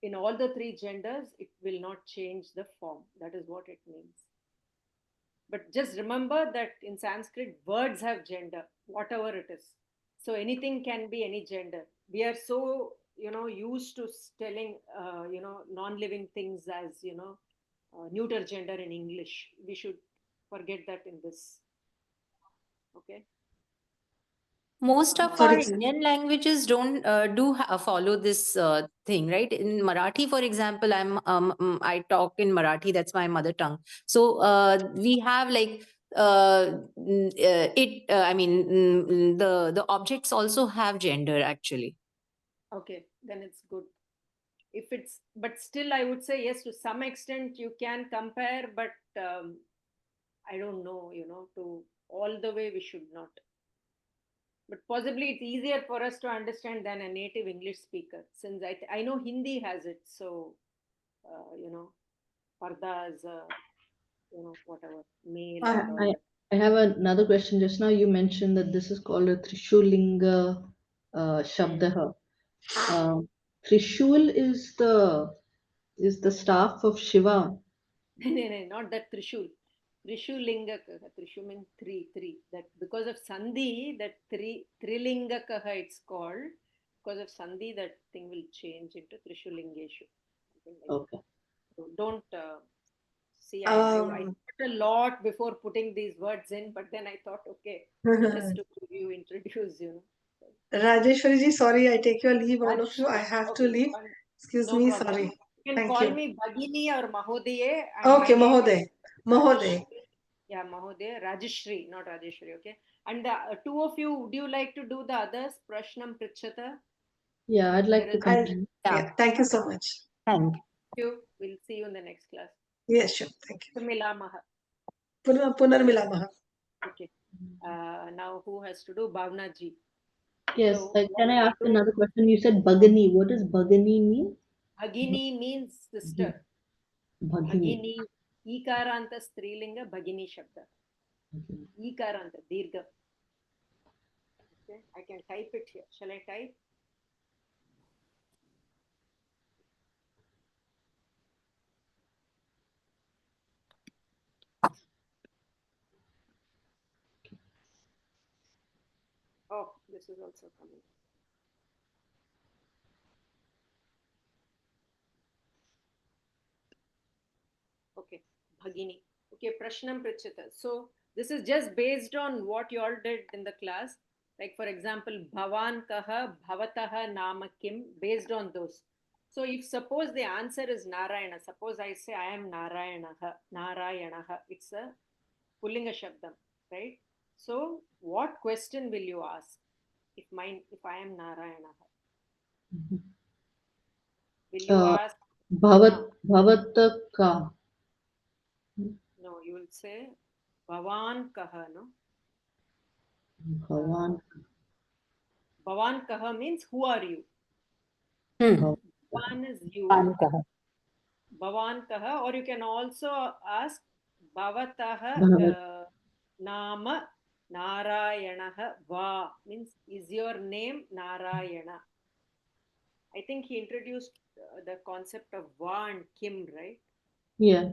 In all the three genders, it will not change the form. That is what it means. But just remember that in Sanskrit, words have gender, whatever it is. So anything can be any gender. We are so, used to telling, non-living things as, neuter gender in English. We should forget that in this. Okay. Most of Sorry. our Indian languages don't follow this thing, right? In Marathi, for example, I talk in Marathi. That's my mother tongue. So we have like the objects also have gender actually. Okay, then it's good. If it's, but still, I would say yes, to some extent you can compare, but I don't know, to all the way we should not. But possibly it's easier for us to understand than a native English speaker, since I know Hindi has it. So, Parda is, whatever, male. I have another question. Just now you mentioned that this is called a Trishulinga Shabdaha. Trishul is the staff of Shiva. No, not that Trishul. Trishulingakaha. Trishu means three. That because of Sandhi, that Trilingakaha it's called. Because of Sandhi, that thing will change into Trishulingeshu. Okay. So don't see. I thought a lot before putting these words in, but then I thought, okay, just to introduce, Rajeshwari ji, sorry, I take your leave, all of you. I have to Okay, leave. fine. Excuse No me, problem. sorry. You can Thank call you. me Bhagini or Mahodiye. And Okay, my name Mahoday. is Mahoday. Rajeshri. Yeah, Mahodiye. Rajeshri, not Rajeshri. Okay. And the two of you, would you like to do the others? Prashnam Prichata. Yeah, I'd like There to is- continue. Yeah, thank you so much. Thank you. We'll see you in the next class. Yes, sure. Thank you. Milamaha. Punarmilamaha. Okay. Now who has to do? Bhavna ji. Yes, So, can I ask another question? You said Bhagini. What does Bhagini mean? Bhagini means sister. Bhagini. Bhagini. Ikaranta Strilinga Bhagini Shabda. Ikaranta, Dirgha. Okay, I can type it here. Shall I type? Oh, this is also coming. Okay, Bhagini. Okay, Prashnam Prichata. So this is just based on what you all did in the class. Like for example, Bhavan Kaha, Bhavataha Nama Kim, based on those. So if suppose the answer is Narayana, suppose I say I am Narayanaha, it's a Pullinga Shabdam, right? So what question will you ask if I am Narayanaha? Will you ask? Bhavataka. No, you will say Bhavan Kaha, no? Bhavan. Bhavan Kaha means who are you? you. Bhavan is you. Bhavan Kaha. Bhavan Kaha, or you can also ask Bhavatah Nama Narayanah Va means is your name Narayana. I think he introduced the concept of Va and Kim, right? Yeah,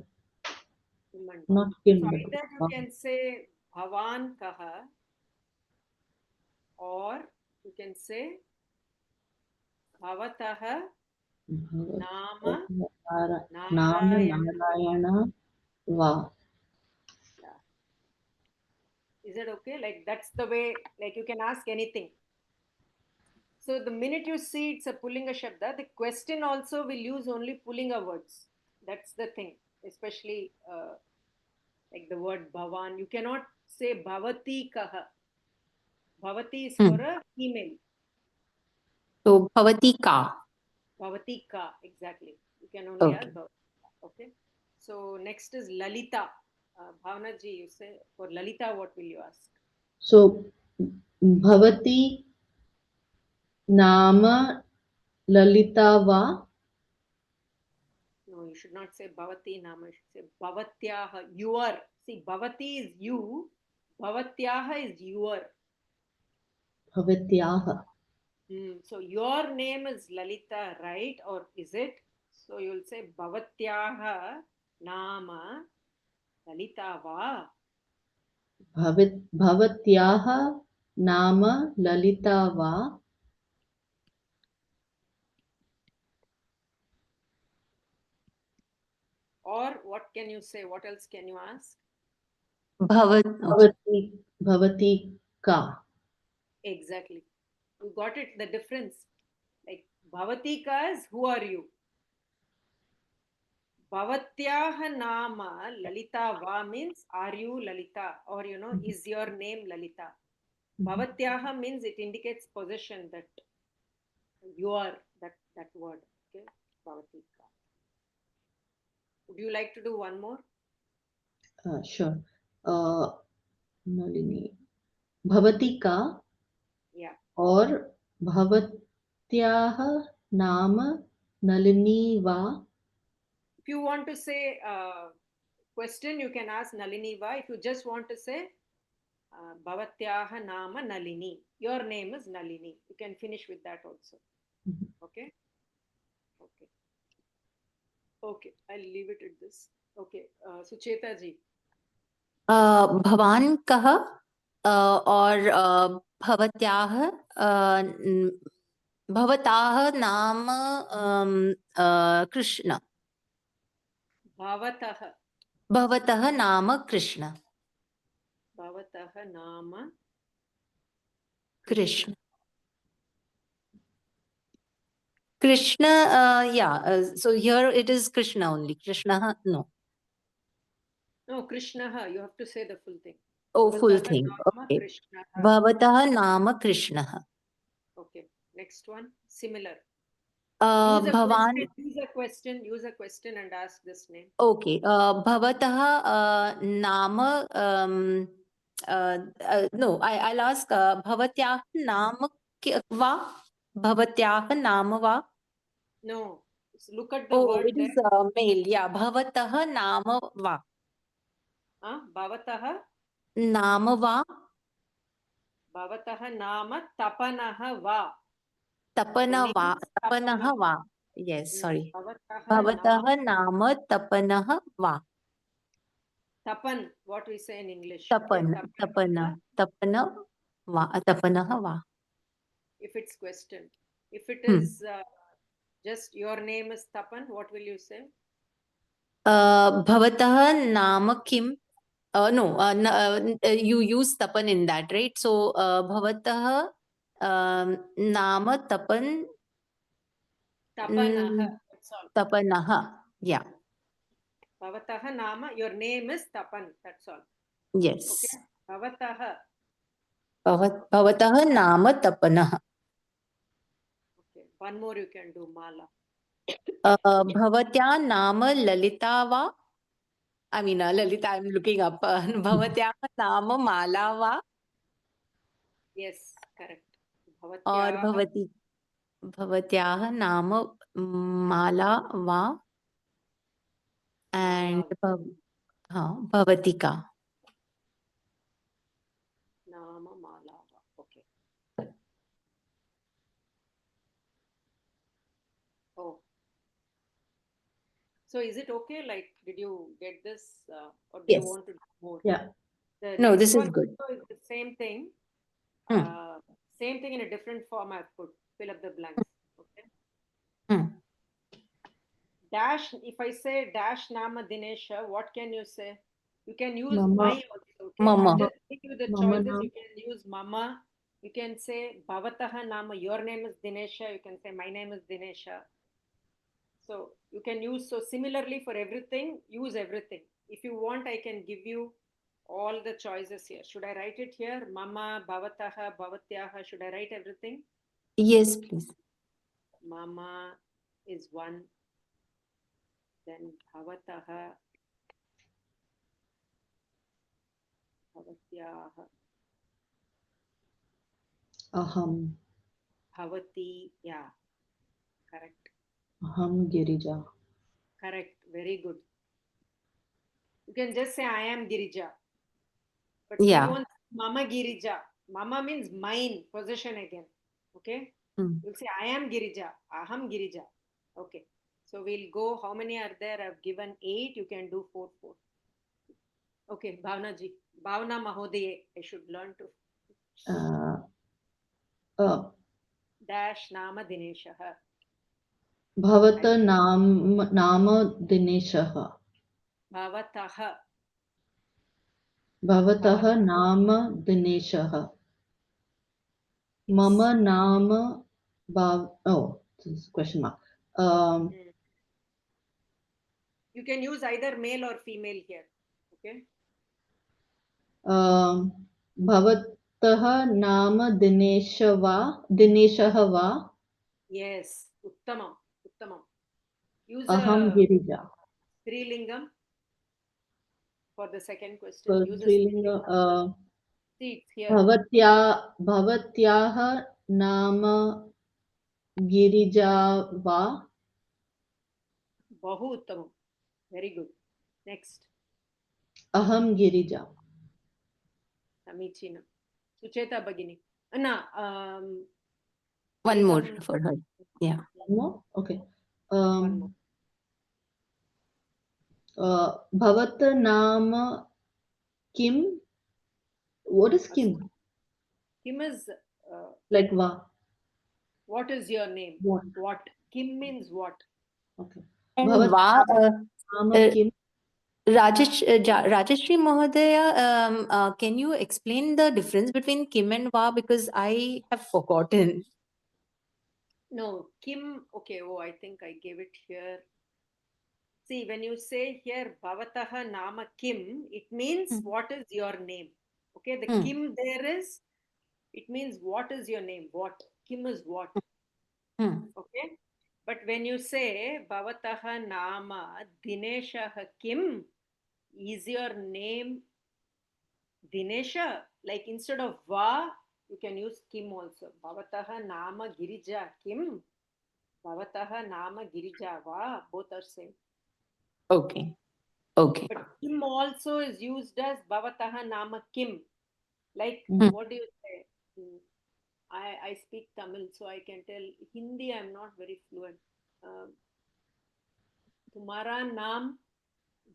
Kim and Va. not So Kim, but either you can say Bhavan Kaha, or you can say Bhavatah Nama Nama Narayana. Narayana Va. Yeah. Is it okay? Like that's the way, like you can ask anything. So the minute you see it's a Pullinga Shabda, the question also will use only Pullinga words. That's the thing, especially like the word Bhavan. You cannot say Bhavati Kaha. Bhavati is for a female. So bhavati ka. Bhavati Ka, exactly. You can only Okay. ask Bhavati Ka. Okay. So next is Lalita. Bhavana ji, you say for Lalita, what will you ask? So Bhavati Nama Lalita Va. No, you should not say Bhavati Nama. You should say Bhavatyaha. Your. See, Bhavati is you. Bhavatyaha is your. Bhavatyaha. So your name is Lalita, right? Or is it? So you'll say Bhavatyaha Nama Lalita Va. Bhavatyaha Nama Lalita Va. Or what can you say? What else can you ask? Bhavati Ka. Exactly. You got it, the difference. Like Bhavatika is who are you? Bhavatyaha Nama Lalita Va means are you Lalita? Or is your name Lalita? Bhavatyaha means it indicates possession, that you are that word. Okay. Bhavatika. Would you like to do one more? Sure. Nalini. Bhavati Ka. Yeah. और भवत्याः नाम नलिनी वा. If you want to say question, you can ask Nalini Va. If you just want to say Bhavatyaha Nama Nalini, your name is Nalini. You can finish with that also. Okay. Okay. Okay. I'll leave it at this. Okay. Sucheta ji. भवान कः और भवत्याः भवताः नाम Krishna. Bhavatah. भवतः नाम Krishna. Bhavatah Nama Krishna. Krishna, yeah. So here it is Krishna only. Krishna, no. No, Krishna. You have to say the full thing. Oh, full Bhavatah thing. Nama Okay. Krishna. Bhavatah नाम कृष्णः. Okay. Next one. Similar. Bhawan. Use a question and ask this name. Okay. भवतः नाम no, I'll ask भवत्याः नाम वा. भवत्याः नाम वा. No. Look at the Oh, word it there. is male. Yeah. भवतः नाम वा. Bhavatah. नाम वा. Bhavatah Nama Tapanah Va. Tapan The वा. name is तपनः Tapanah. वा. Yes, sorry. Bhavatah भवतः Nama नाम तपनः वा. Tapan. What we say in English. Tapan. Okay? तपन. तपन वा. तपनः वा. If it's question. If it is just your name is Tapan, what will you say? भवतः नाम किम? No, you use tapan in that, right? So भवतः नाम tapan. Tapanah. That's all. Tapanah. Yeah. Bhavatah Nama. Your name is Tapan. That's all. Yes. Okay. Bhavatah. भवतः नाम तपनः. Okay. One more you can do. Mala. भवत्या नाम ललिता वा. I mean, Lalita, I'm looking up. भवत्याः नाम माला वा. Yes, correct. और Bhavatyaah. भवत्याः नाम माला वा. And Bhavatika. Nama Malava. Okay. Oh. So is it okay? Like, did you get this, or do you Yes. want to do more? Yeah. The No, next this is one good. also is the same thing. Hmm. Same thing in a different form. I've put fill up the blanks. Okay. Hmm. Dash. If I say dash Nama Dinesha, what can you say? You can use Mama. my also. Okay. Mama. I'm just giving you the Mama choices. Nam. You can use Mama. You can say Bhavataha Nama. Your name is Dinesha. You can say my name is Dinesha. So you can use, so similarly for everything, use everything. If you want, I can give you all the choices here. Should I write it here? Mama, Bhavataha, Bhavatyaha. Should I write everything? Yes, please. Mama is one. Then Bhavataha, Bhavatyaha, Aham. Bhavati. Yeah, correct. Aham Girija. Correct. Very good. You can just say I am Girija. But you Yeah. won't Mama Girija. Mama means mine, possession again. Okay? Hmm. You'll say I am Girija. Aham Girija. Okay. So we'll go. How many are there? I've given 8. You can do 4, 4. Okay, Bhavna ji. Bhavna Mahodaye. I should learn to dash Nama Dineshaha. Bhavata Nama Dineshah. Bhavataha. Bhavatah Nama Dineshah. Mama Nama oh, this is a question mark. You can use either male or female here. Okay. Bhavatah Nama Dineshah va. Yes. Uttamam. Uttamam. Use Aham a Girija. Strilingam for the second question. For Use a Strilinga, See, it's here. Bhavatyaha Nama Girija va. Bahu uttamam. Very good. Next. Aham Girija. Samichinam. Sucheta Bagini. Anna, One more some- for her. Yeah. One more? Okay. one more. Bhavata Nama Kim. What is Kim? Kim is, Like va. what is your name? What? What? Kim means what? Okay. And Bhavat Nama Kim. Rajeshri Mahodaya, can you explain the difference between Kim and Va? Because I have forgotten. No, Kim. Okay. Oh, I think I gave it here. See, when you say here Bhavataha Nama Kim, it means what is your name? Okay. The Kim there is, it means what is your name? What? Kim is what? Okay. But when you say Bhavataha Nama Dineshah Kim, is your name Dinesha? Like instead of Va, you can use Kim also. Bhavataha Nama Girija Kim. Bhavataha Nama Girija Va. Both are same. Okay. Okay. But Kim also is used as Bhavataha Nama Kim. Like, what do you say? I speak Tamil, so I can tell. Hindi, I'm not very fluent. Tumhara naam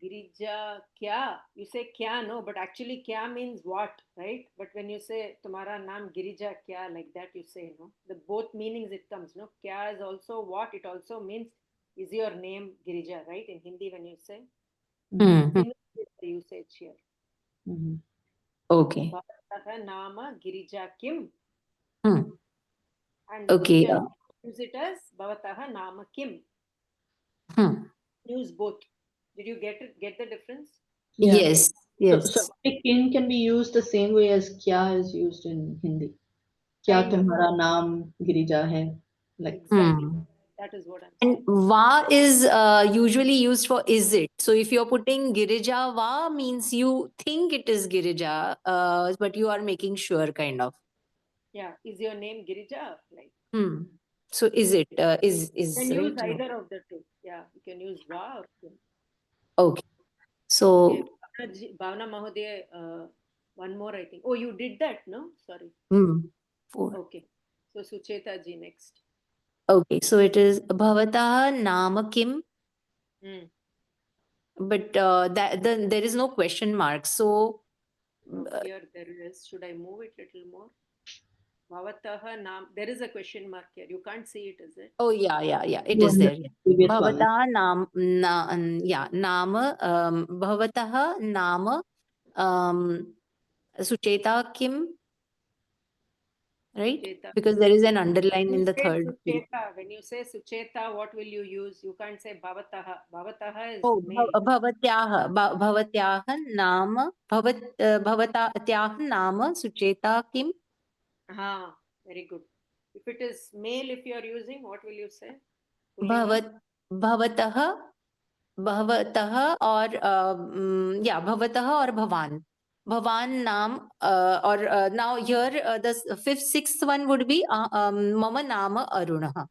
Girija kya? You say kya, no, but actually kya means what, right? But when you say tumhara naam Girija kya, like that you say, no. The both meanings it comes, no. Kya is also what? It also means is your name Girija, right? In Hindi when you say. Similar is the usage here. Okay. Bhavataha nama Girija Kim. And Okay. you can use it as Bhavataha nama Kim. Use both. Did you get it? Get the difference? Yeah. Yes. Yes. So Kim can be used the same way as kya is used in Hindi. Kya Kind of. tumhara naam Girija hai? Like Exactly. That is what I'm saying. And Va is usually used for is it. So if you're putting Girija, Va means you think it is Girija, but you are making sure kind of. Yeah. Is your name Girija? Like. So is it is You can use right? either of the two. Yeah. You can use Va or Kim. Okay. So Okay. Bhavna Mahodaya, one more, I think. Oh, you did that, no? Sorry. 4. Okay. So Sucheta ji next. Okay, so it is Bhavatah Nama Kim, Hmm. but then there is no question mark. So No, here there is. Should I move it little more? Bhavataha Nam. There is a question mark here. You can't see it, is it? oh yeah, it No, is no, there. Yeah. previous one. Bhavatah Nama Bhavatah Nama Sucheta Kim, right? Sucheta. Because there is an underline You in the say third field. Sucheta. When you say Sucheta, what will you use? You can't say Bhavataha. Bhavataha is Oh, male. Bhavatyaah Nama Bhavatyaah Nama Sucheta Kim. Ah, very good. If it is male, if you are using, what will you say? Pullinga? Bhavatah or Bhavatah or Bhavan. Bhavan Nam or now here the fifth, sixth one would be Mama Nama Arunah.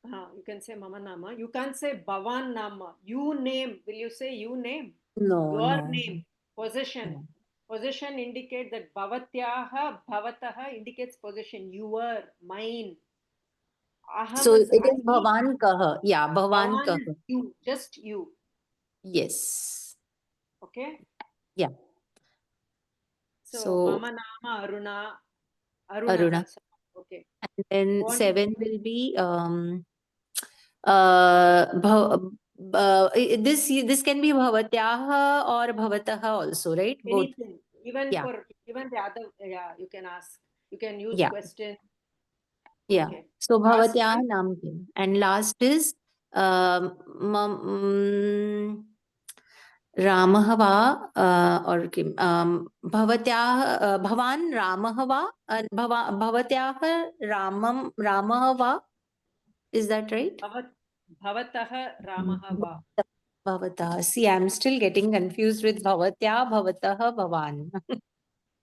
You can say Mama Nama. You can't say Bhavan Nama. You name. Will you say you name? No, Your no. name. Possession. No. Possession indicates that Bhavatyaha, Bhavataha indicates possession. Your, mine. Aham So is it is I. Bhavan Kah. Yeah, Bhavan Bhavan Kah. is you. Just you. Yes. Okay? Yeah. So, So Mama Nama Aruna. Aruna. Okay. And then Go on. 7 will be this can be Bhavatyaha or Bhavatah also, right? Both. Anything. Even Yeah. for even the other, yeah, you can ask. You can use Yeah. question. Yeah. Okay. So Last Bhavatyaha one. Nam Kim. And last is Ramah va or Kim. Bhavatyaha Bhavan Ramah va Bhavatyaha Ramah va. Is that right? Bhavataha Ramaha va. Bhavatah. See, I'm still getting confused with Bhavatya, Bhavatah, Bhavan.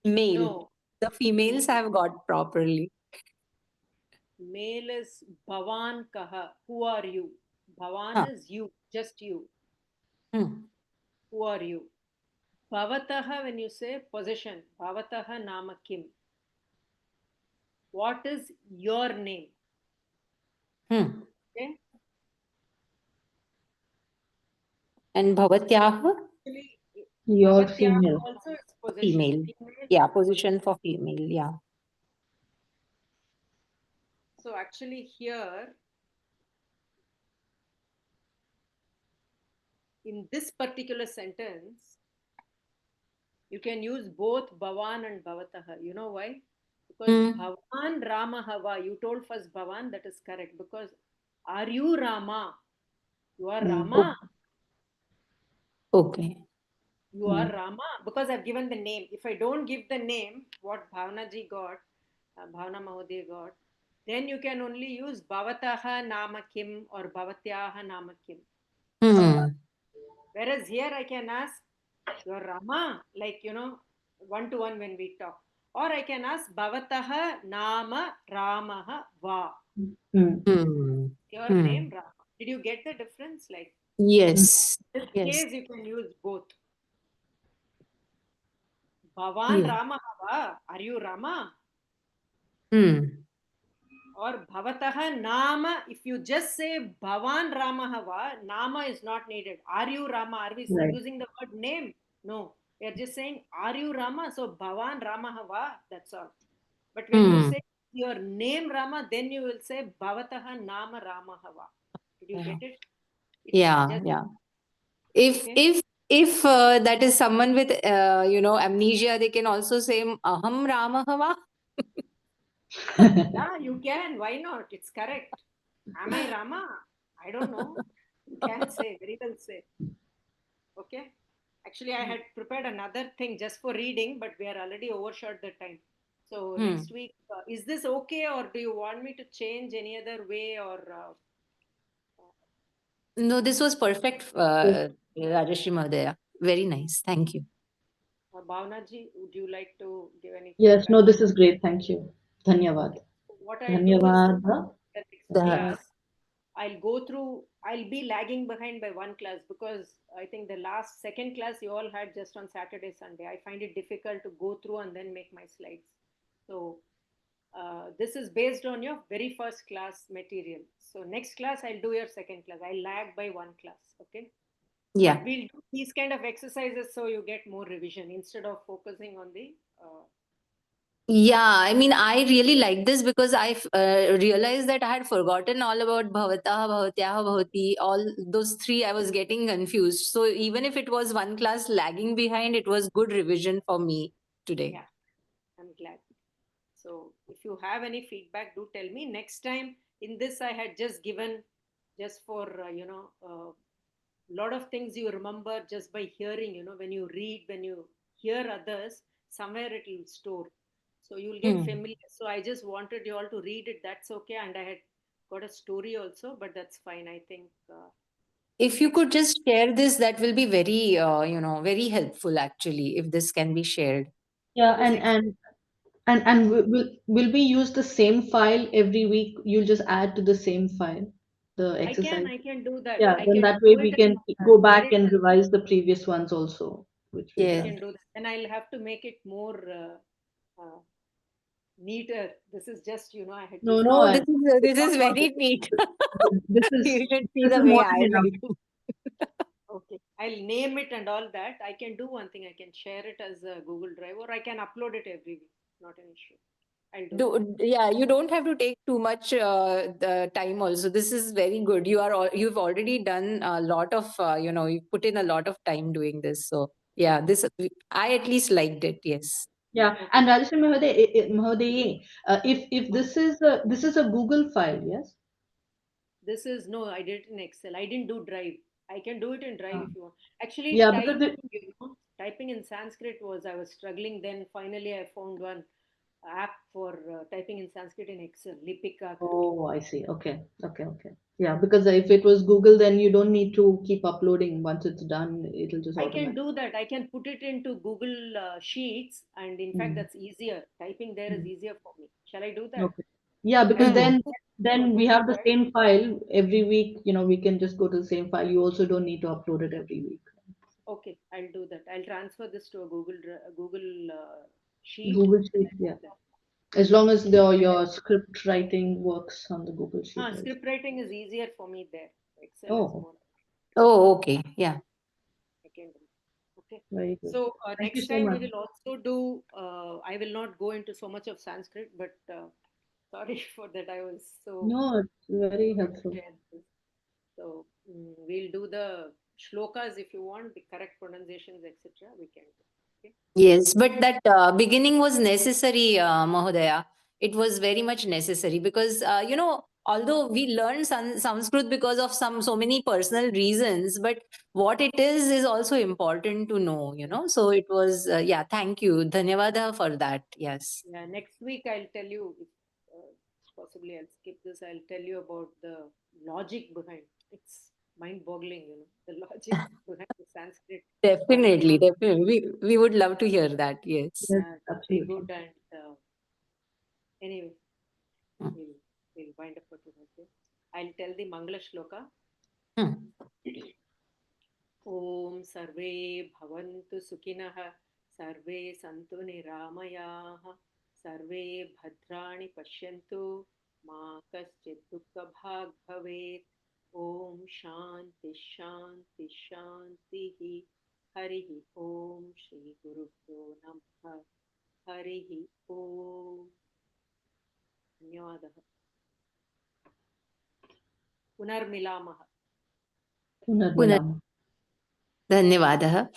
Male. No. The females have got properly. Male is Bhavan Kaha. Who are you? Bhavan Huh. is you, just you. Hmm. Who are you? Bhavataha, when you say possession, Bhavataha Nama Kim. What is your name? Hmm. Okay. And Bhavatyaha? Actually, Your Bhavatyaha female. also is possession. Female. Yeah, position for female. Yeah. So actually here, in this particular sentence, you can use both Bhavan and Bhavataha. You know why? Because Bhavan Ramahava, you told first Bhavan, that is correct. Because are you Rama? You are Rama. Okay. You are Rama. Because I've given the name. If I don't give the name, what Bhavna ji got, Bhavna Mahodaya got, then you can only use Bhavataha Nama Kim or Bhavatyaha Nama Kim. Whereas here I can ask, you're Rama, like, one-to-one when we talk. Or I can ask Bhavataha Nama Ramaha Va. Your name Rama. Did you get the difference? Like, Yes. in this Yes. case, you can use both. Bhavan Ramaha Va. Are you Rama? Or Bhavataha Nama. If you just say Bhavan Ramaha Va, Nama is not needed. Are you Rama? Are we using the word name? No. We are just saying, are you Rama? So Bhavan Ramaha Va, that's all. But when you say your name Rama, then you will say Bhavataha Nama Ramaha Va. Did you get it? It's Yeah. If that is someone with amnesia, they can also say Aham Ramahava. Yeah, you can. Why not? It's correct. Am I Rama? I don't know. You can say, very well say. Okay. Actually, I had prepared another thing just for reading, but we are already overshot the time. So next week, is this okay, or do you want me to change any other way, or? No, this was perfect, Rajashri Mahadaya. Very nice. Thank you. Bhavna ji, would you like to give any Yes, feedback? no, this is great. Thank you. Dhanyavad. What I'll do is Dhanyavad. the next class, I'll go through, I'll be lagging behind by one class because I think the second class you all had just on Saturday, Sunday. I find it difficult to go through and then make my slides. So this is based on your very first class material. So next class, I'll do your second class. I'll lag by one class. Okay. Yeah. But we'll do these kind of exercises so you get more revision instead of focusing on the Yeah, I mean, I really like this because I realized that I had forgotten all about Bhavatah, Bhavatyah, Bhavati, all those three. I was getting confused. So even if it was one class lagging behind, it was good revision for me today. Yeah, I'm glad. So if you have any feedback, do tell me. Next time in this, I had just given just for, lot of things you remember just by hearing, when you read, when you hear others, somewhere it will store. So you'll get familiar. So I just wanted you all to read it. That's okay. And I had got a story also, but that's fine. I think. If you could just share this, that will be very, very helpful actually, if this can be shared. Yeah, This and will we use the same file every week? You'll just add to the same file, the exercise. I can do that. Yeah, I then can that do way it we can and go share back it. and revise the previous ones also, which we've I Yeah. done. can do that. And I'll have to make it more neater. This is just, I had No, just. no, No, this is very neat. this is You can see this the is way more I than enough. write. Okay. I'll name it and all that. I can do one thing. I can share it as a Google Drive or I can upload it every week. Not an issue. I'll do that. Yeah, you don't have to take too much the time also. This is very good. You've already done a lot of, you put in a lot of time doing this. So yeah, I at least liked it. Yes. Yeah, Okay. and Rajeshri Mahoday, if this is a Google file, yes? This is no, I did it in Excel. I didn't do Drive. I can do it in Drive Uh, if you want. Actually, yeah, because typing, typing in Sanskrit was, I was struggling. Then finally, I found one app for typing in Sanskrit in Excel, Lipika करके. oh, I see. Okay, okay, okay. Yeah, because if it was Google, then you don't need to keep uploading. Once it's done, it'll just I can automatically. do that. I can put it into Google Sheets, and in fact, Mm, that's easier. Typing there is mm. easier for me. Shall I do that? Okay. Yeah, because I'll Hmm. then we Google have the Drive. same file every week. We can just go to the same file. You also don't need to upload it every week. Okay, I'll do that. I'll transfer this to a Google Sheet. Google And Sheet, I'll yeah. do that. As long as your script writing works on the Google Sheet also. Script writing is easier for me there. Excel is Oh, more. Oh, okay. Yeah. I can do. Okay. very good. So Thank you next so time we much. will also do. I will not go into so much of Sanskrit, but sorry for that. I was so No, it's very eager to helpful. share this. So we'll do the shlokas if you want the correct pronunciations, etc. We can do. Okay. Yes, but that beginning was necessary, Mahodaya. It was very much necessary because although we learned Sanskrit because of so many personal reasons, but what it is also important to know. So it was yeah. Thank you, Dhanyavada for that. Yes, Yeah. Next week I'll tell you. If, possibly I'll skip this. I'll tell you about the logic behind. It's mind-boggling. The logic behind the Sanskrit definitely, Varnamala. definitely. We would love to hear that. Yes. Yes, Very absolutely. good. And anyway, Mm. we'll wind up for today. Okay? I'll tell the Mangala Shloka. Hmm. ॐ सर्वे भवन्तु सुखिनः सर्वे सन्तु निरामयाः सर्वे भद्राणि पश्यन्तु मा कश्चित् दुःखभाग् भवेत् ॐ शान्ति शान्ति शान्तिः हरिः ॐ श्रीगुरुभ्यो नमः हरिः ॐ धन्यवादः पुनर्मिलामः Punarmilam. Dhanyavada.